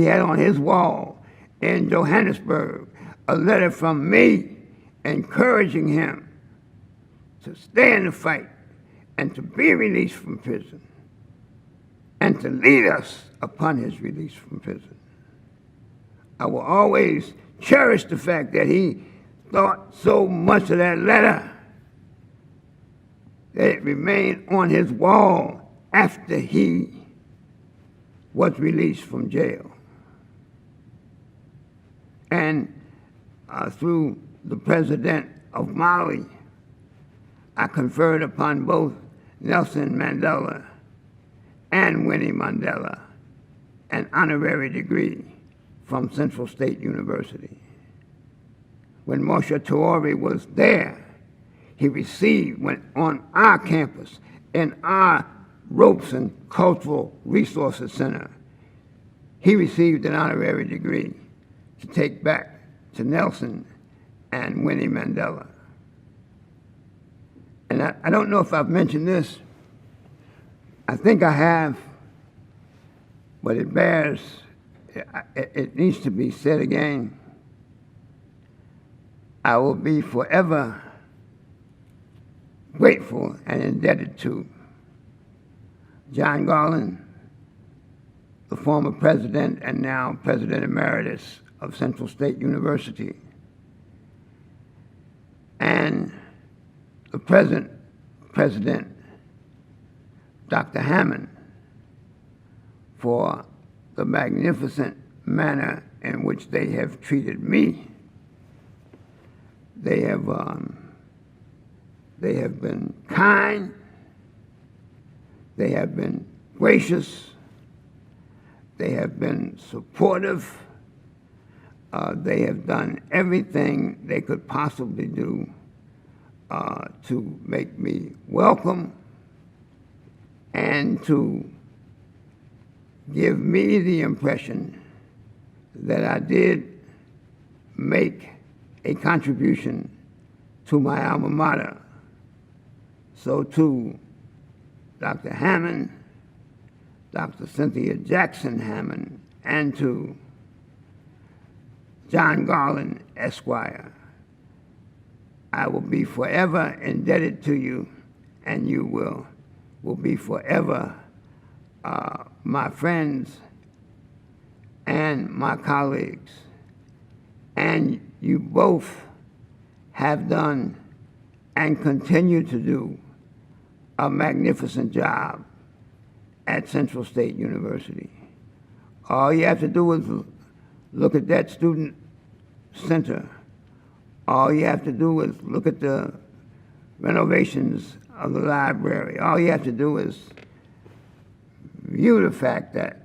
in Johannesburg a letter from me encouraging him to stay in the fight and to be released from prison and to lead us upon his release from prison. I will always cherish the fact that he thought so much of that letter that it remained on his wall after he was released from jail. And through the president of Mali, I conferred upon both Nelson Mandela and Winnie Mandela an honorary degree from Central State University. When Moshe Toure was there, he received, on our campus, in our Robeson Cultural Resources Center, he received an honorary degree to take back to Nelson and Winnie Mandela. And I don't know if I've mentioned this. I think I have, but it needs to be said again. I will be forever grateful and indebted to John Garland, the former president and now president emeritus of Central State University, and the present president, Dr. Hammond, for the magnificent manner in which they have treated me. They have been kind, they have been gracious, they have been supportive, they have done everything they could possibly do to make me welcome and to give me the impression that I did make a contribution to my alma mater. So to Dr. Hammond, Dr. Cynthia Jackson Hammond, and to John Garland, Esquire, I will be forever indebted to you, and you will be forever my friends and my colleagues. And you both have done and continue to do a magnificent job at Central State University. All you have to do is look at that student center. All you have to do is look at the renovations of the library. All you have to do is view the fact that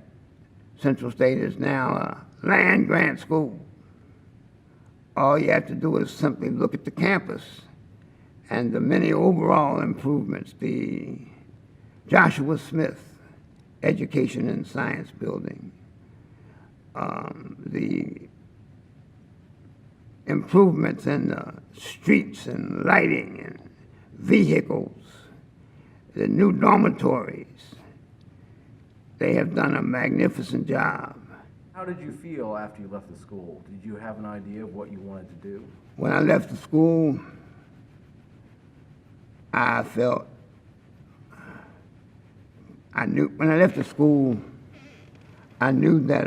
Central State is now a land-grant school. All you have to do is simply look at the campus and the many overall improvements, the Joshua Smith Education and Science Building, the improvements in the streets and lighting and vehicles, the new dormitories. They have done a magnificent job. How did you feel after you left the school? Did you have an idea of what you wanted to do? When I left the school, I knew that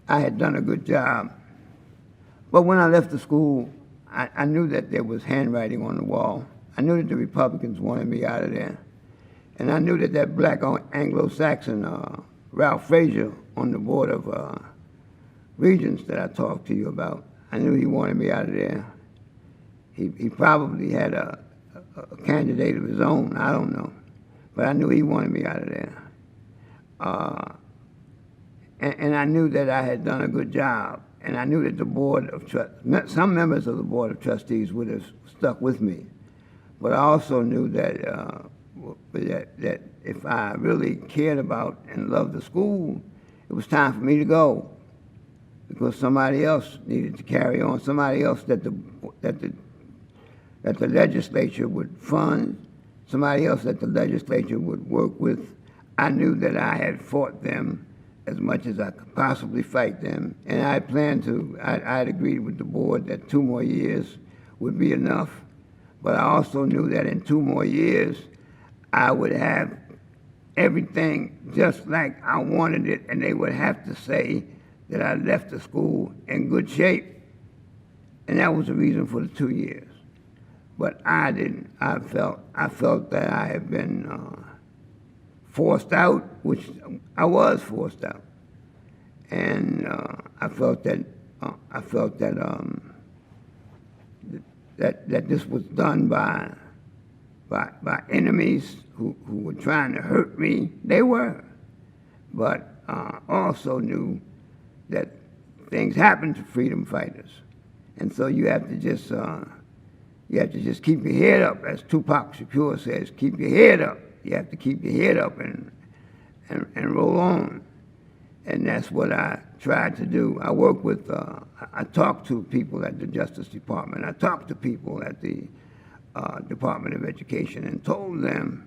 I had done a good job. But when I left the school, I knew that there was handwriting on the wall. I knew that the Republicans wanted me out of there. And I knew that that black Anglo-Saxon, Ralph Frazier, on the Board of Regents that I talked to you about, I knew he wanted me out of there. He probably had a candidate of his own, I don't know. But I knew he wanted me out of there. And I knew that I had done a good job. And I knew that the Board of some members of the Board of Trustees would have stuck with me. But I also knew that that if I really cared about and loved the school, it was time for me to go, because somebody else needed to carry on, somebody else that the legislature would fund, somebody else that the legislature would work with. I knew that I had fought them as much as I could possibly fight them, and I planned to. I had agreed with the board that 2 more years would be enough, but I also knew that in 2 more years, I would have everything just like I wanted it, and they would have to say that I left the school in good shape. And that was the reason for the 2 years. But I didn't. I felt that I had been forced out, which I was forced out. And I felt that that this was done by enemies who were trying to hurt me. They were, but also knew that things happen to freedom fighters, and so you have to just keep your head up, as Tupac Shakur says. Keep your head up. You have to keep your head up and roll on, and that's what I tried to do. I worked with. I talked to people at the Justice Department. I talked to people at the Department of Education and told them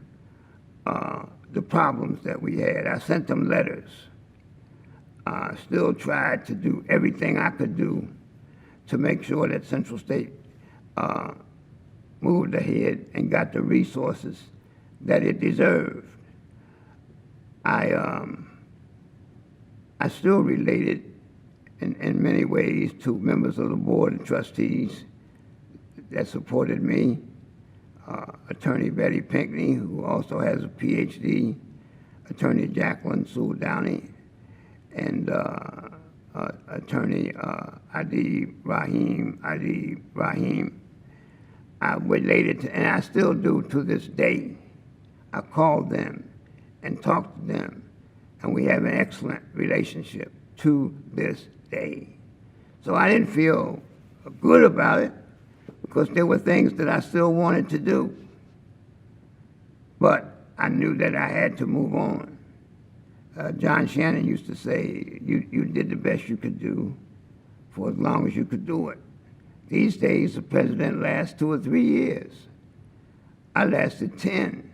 the problems that we had. I sent them letters. I still tried to do everything I could do to make sure that Central State moved ahead and got the resources that it deserved. I still related in many ways to members of the Board of Trustees that supported me. Attorney Betty Pinkney, who also has a PhD, Attorney Jacqueline Sewell Downey, and Attorney Adi Rahim. I related to, and I still do to this day. I call them and talk to them, and we have an excellent relationship to this day. So I didn't feel good about it because there were things that I still wanted to do. But I knew that I had to move on. John Shannon used to say, you did the best you could do for as long as you could do it. These days, the president lasts 2 or 3 years. I lasted 10.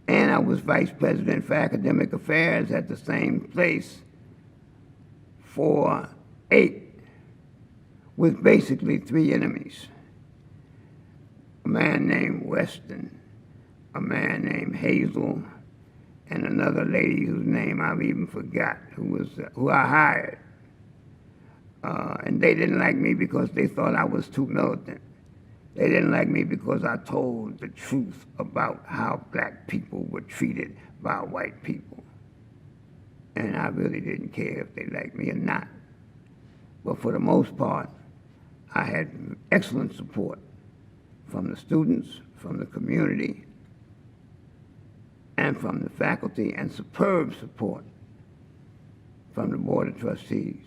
And I was vice president for academic affairs at the same place for 8, with basically 3 enemies. A man named Weston, a man named Hazel, and another lady whose name I've even forgot, who I hired. And they didn't like me because they thought I was too militant. They didn't like me because I told the truth about how black people were treated by white people. And I really didn't care if they liked me or not. But for the most part, I had excellent support from the students, from the community, and from the faculty, and superb support from the Board of Trustees.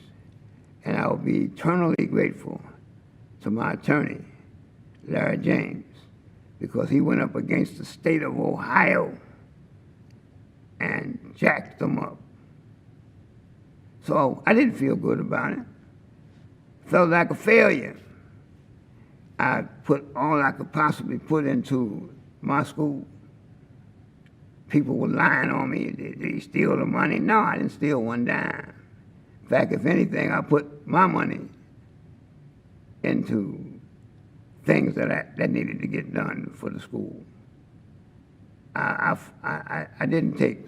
And I will be eternally grateful to my attorney, Larry James, because he went up against the state of Ohio and jacked them up. So I didn't feel good about it. Felt like a failure. I put all I could possibly put into my school. People were lying on me. Did he steal the money? No, I didn't steal one dime. In fact, if anything, I put my money into things that needed to get done for the school. I didn't take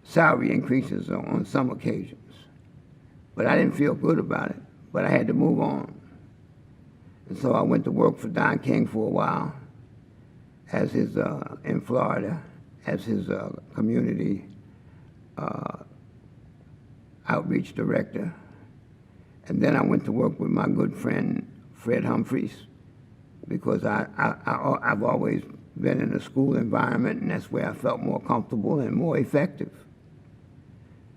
salary increases on some occasions, but I didn't feel good about it, but I had to move on. And so I went to work for Don King for a while as his, in Florida, as his community outreach director. And then I went to work with my good friend, Fred Humphreys, because I've always been in a school environment, and that's where I felt more comfortable and more effective.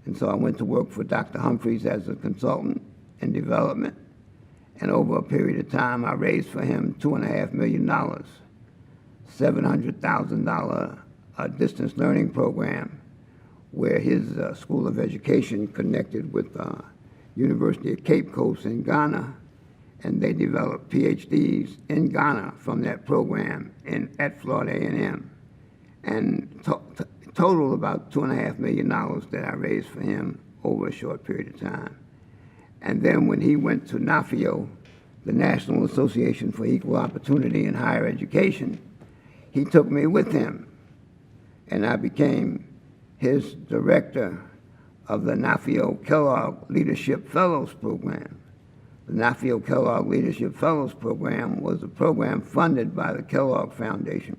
And so I went to work for Dr. Humphreys as a consultant in development. And over a period of time, I raised for him $2.5 million, $700,000 distance learning program, where his School of Education connected with University of Cape Coast in Ghana, and they developed PhDs in Ghana from that program at Florida A&M. And total about $2.5 million that I raised for him over a short period of time. And then when he went to NAFIO, the National Association for Equal Opportunity in Higher Education, he took me with him, and I became his director of the NAFIO Kellogg Leadership Fellows Program. The NAFIO Kellogg Leadership Fellows Program was a program funded by the Kellogg Foundation.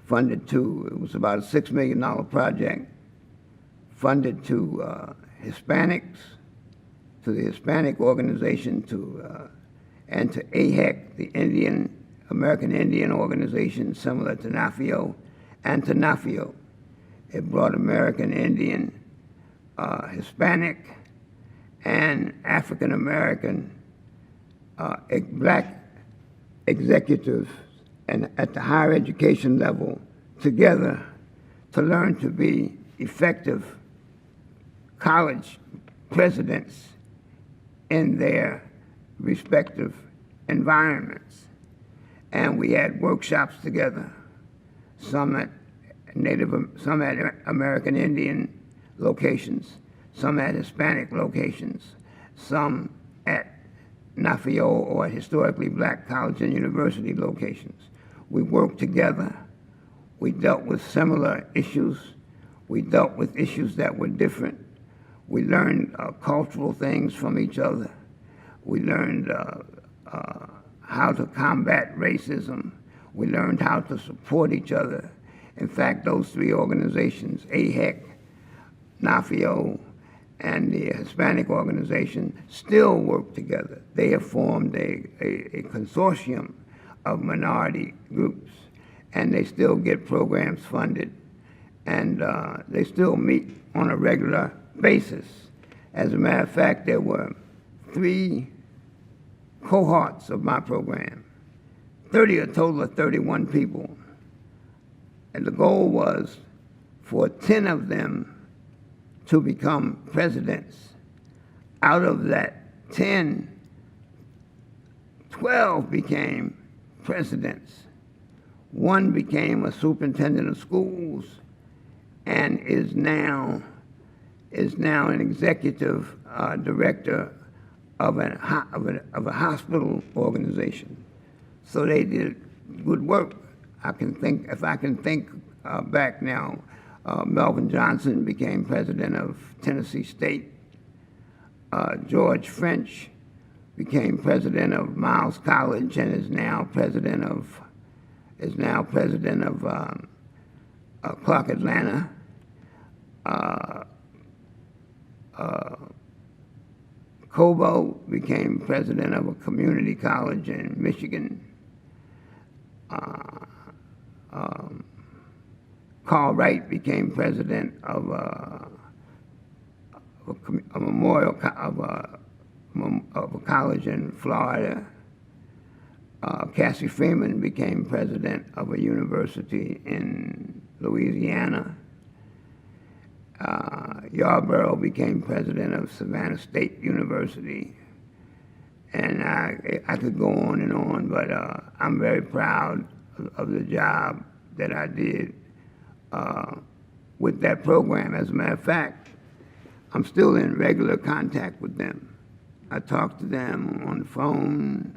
It was about a $6 million project, funded to Hispanics, to the Hispanic organization, and to AHEC, the American Indian organization, similar to NAFIO, and to NAFIO. It brought American Indian, Hispanic, and African American black executives and at the higher education level together to learn to be effective college presidents in their respective environments. And we had workshops together, some at American Indian locations, some at Hispanic locations, some at NAFIO or historically black college and university locations. We worked together. We dealt with similar issues. We dealt with issues that were different. We learned cultural things from each other. We learned how to combat racism. We learned how to support each other. In fact, those three organizations, AHEC, NAFIO, and the Hispanic organization, still work together. They have formed a consortium of minority groups, and they still get programs funded, and they still meet on a regular basis. As a matter of fact, there were 3 cohorts of my program, a total of 31 people. And the goal was for 10 of them to become presidents. Out of that 10, 12 became presidents. 1 became a superintendent of schools and is now an executive director of a hospital organization. So they did good work. If I can think back now, Melvin Johnson became president of Tennessee State. George French became president of Miles College and is now president of Clark Atlanta. Cobo became president of a community college in Michigan. Carl Wright became president of a college in Florida. Cassie Freeman became president of a university in Louisiana. Yarborough became president of Savannah State University. And I could go on, but I'm very proud of the job that I did with that program. As a matter of fact, I'm still in regular contact with them. I talk to them on the phone.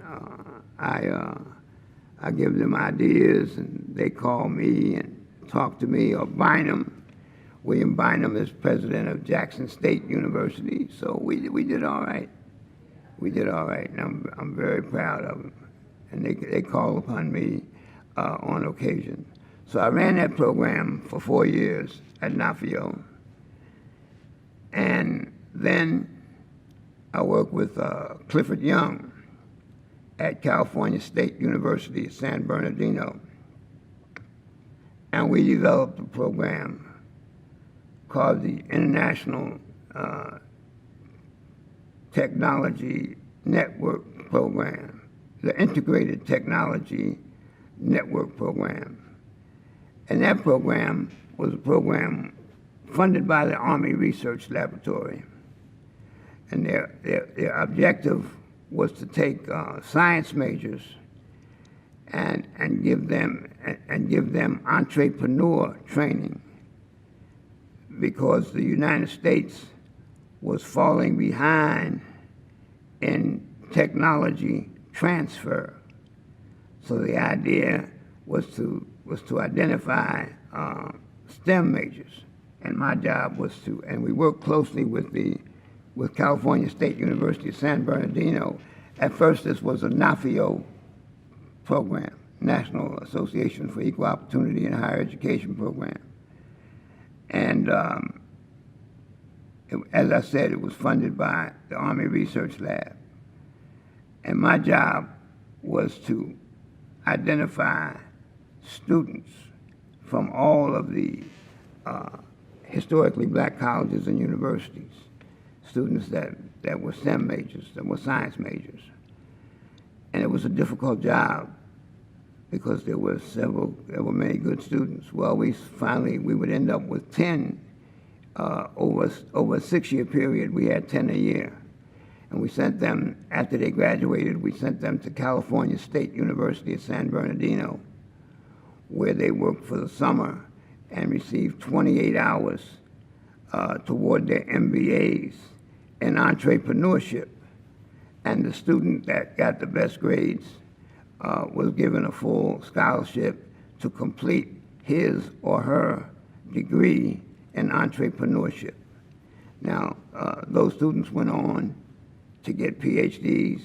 I give them ideas, and they call me and talk to me. Or Bynum, William Bynum is president of Jackson State University. So we did all right. We did all right, and I'm very proud of them. And they call upon me on occasion. So I ran that program for 4 years at NAFIO. And then I worked with Clifford Young at California State University at San Bernardino. And we developed a program called the International Technology Network Program, the Integrated Technology Network Program. And that program was a program funded by the Army Research Laboratory. And their objective was to take science majors and give them entrepreneur training, because the United States was falling behind in technology transfer. So the idea was to identify STEM majors, and my job was and we worked closely with California State University of San Bernardino. At first, this was a NAFIO program, National Association for Equal Opportunity in Higher Education program. And as I said, it was funded by the Army Research Lab. And my job was to identify students from all of the historically black colleges and universities, students that were STEM majors, that were science majors. And it was a difficult job because there were many good students. Well, we would end up with 10 over a 6-year period. We had 10 a year. And we sent them, after they graduated, we sent them to California State University at San Bernardino, where they worked for the summer and received 28 hours toward their MBAs in entrepreneurship. And the student that got the best grades was given a full scholarship to complete his or her degree in entrepreneurship. Now, those students went on to get PhDs,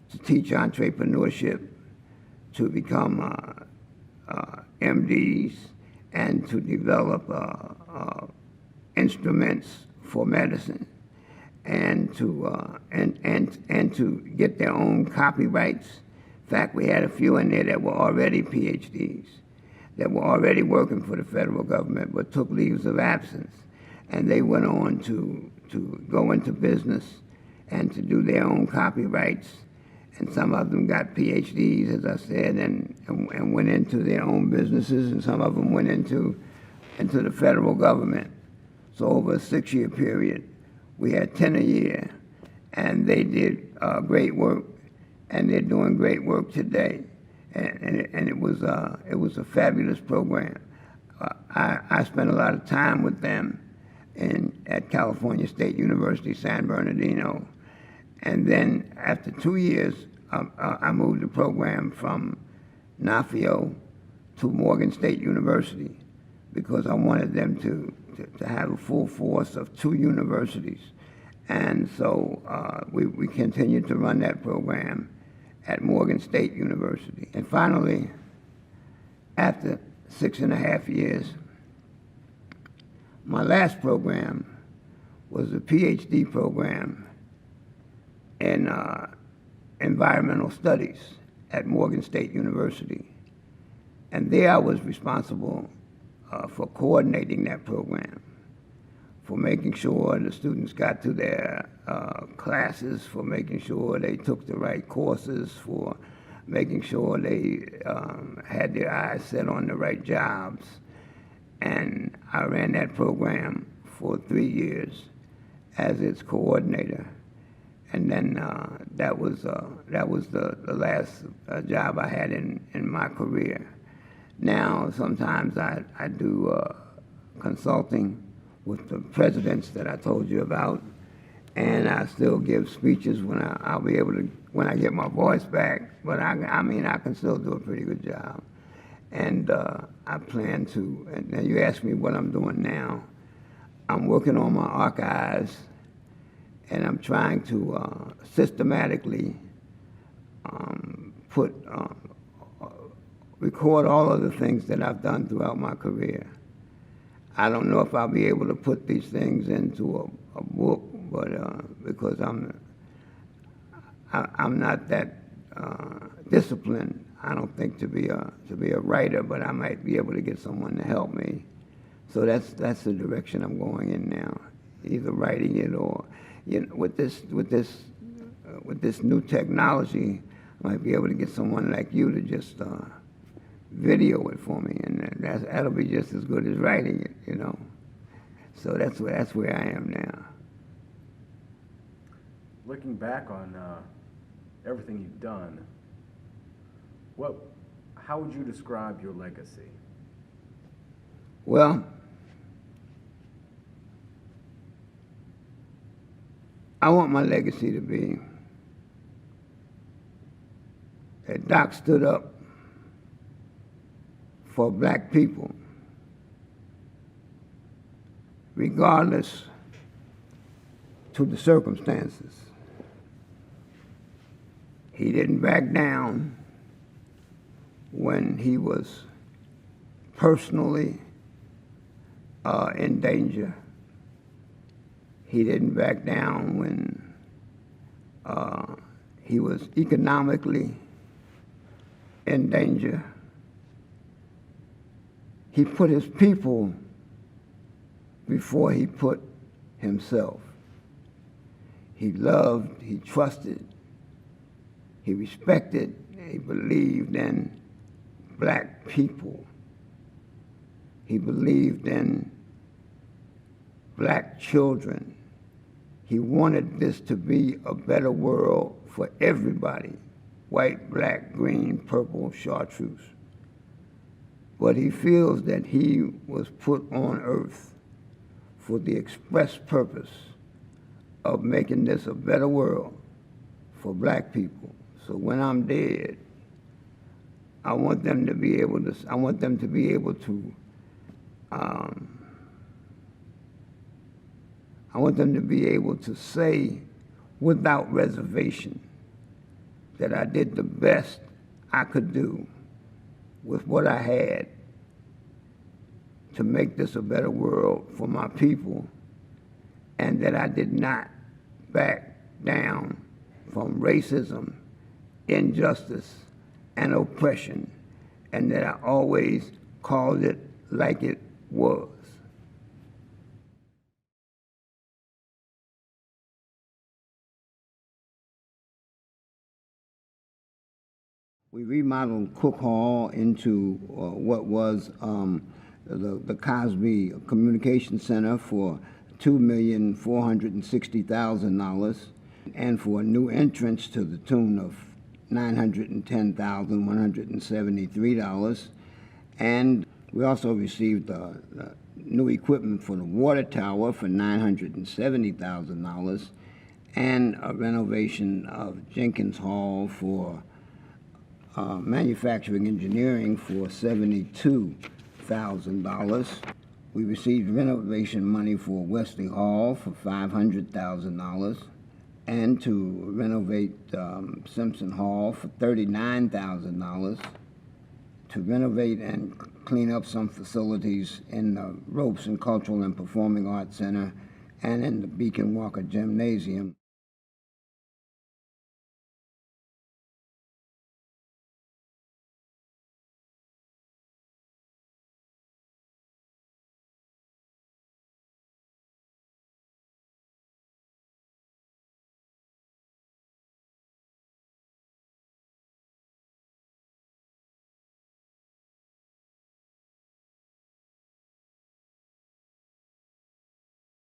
to teach entrepreneurship, to become MDs, and to develop instruments for medicine, and to get their own copyrights. In fact, we had a few in there that were already PhDs, that were already working for the federal government, but took leaves of absence, and they went on to go into business and to do their own copyrights. And some of them got PhDs, as I said, and went into their own businesses, and some of them went into the federal government. So over a 6-year period, we had 10 a year, and they did great work, and they're doing great work today. And it was a fabulous program. I spent a lot of time with them at California State University, San Bernardino. And then after 2 years, I moved the program from NAFIO to Morgan State University because I wanted them to have a full force of 2 universities. And so we continued to run that program at Morgan State University. And finally, after 6.5 years, my last program was a PhD program in environmental studies at Morgan State University. And there I was responsible for coordinating that program, for making sure the students got to their classes, for making sure they took the right courses, for making sure they had their eyes set on the right jobs. And I ran that program for 3 years as its coordinator. And then that was the last job I had in my career. Now, sometimes I do consulting with the presidents that I told you about, and I still give speeches when I'll be able to, when I get my voice back. But I mean, I can still do a pretty good job. And I plan to, and now you ask me what I'm doing now. I'm working on my archives, and I'm trying to systematically record all of the things that I've done throughout my career. I don't know if I'll be able to put these things into a book, but because I'm not that disciplined, I don't think to be a writer, but I might be able to get someone to help me. So that's the direction I'm going in now, either writing it or, you know, with this new technology, I might be able to get someone like you to just video it for me, and that'll be just as good as writing it, you know. So that's where I am now. Looking back on everything you've done, how would you describe your legacy? Well, I want my legacy to be that Doc stood up for black people, regardless to the circumstances. He didn't back down when he was personally in danger. He didn't back down when he was economically in danger. He put his people before he put himself. He loved, he trusted, he respected, he believed in black people. He believed in black children. He wanted this to be a better world for everybody, white, black, green, purple, chartreuse. But he feels that he was put on earth for the express purpose of making this a better world for black people. So when I'm dead, I want them to be able to, I want them to be able to say without reservation that I did the best I could do with what I had to make this a better world for my people, and that I did not back down from racism, injustice, and oppression, and that I always called it like it was. We remodeled Cook Hall into what was the Cosby Communication Center for $2,460,000, and for a new entrance to the tune of $910,173. And we also received new equipment for the water tower for $970,000, and a renovation of Jenkins Hall for manufacturing engineering for $72,000. We received renovation money for Wesley Hall for $500,000, and to renovate Simpson Hall for $39,000, to renovate and clean up some facilities in the Ropes and Cultural and Performing Arts Center and in the Beacon Walker Gymnasium.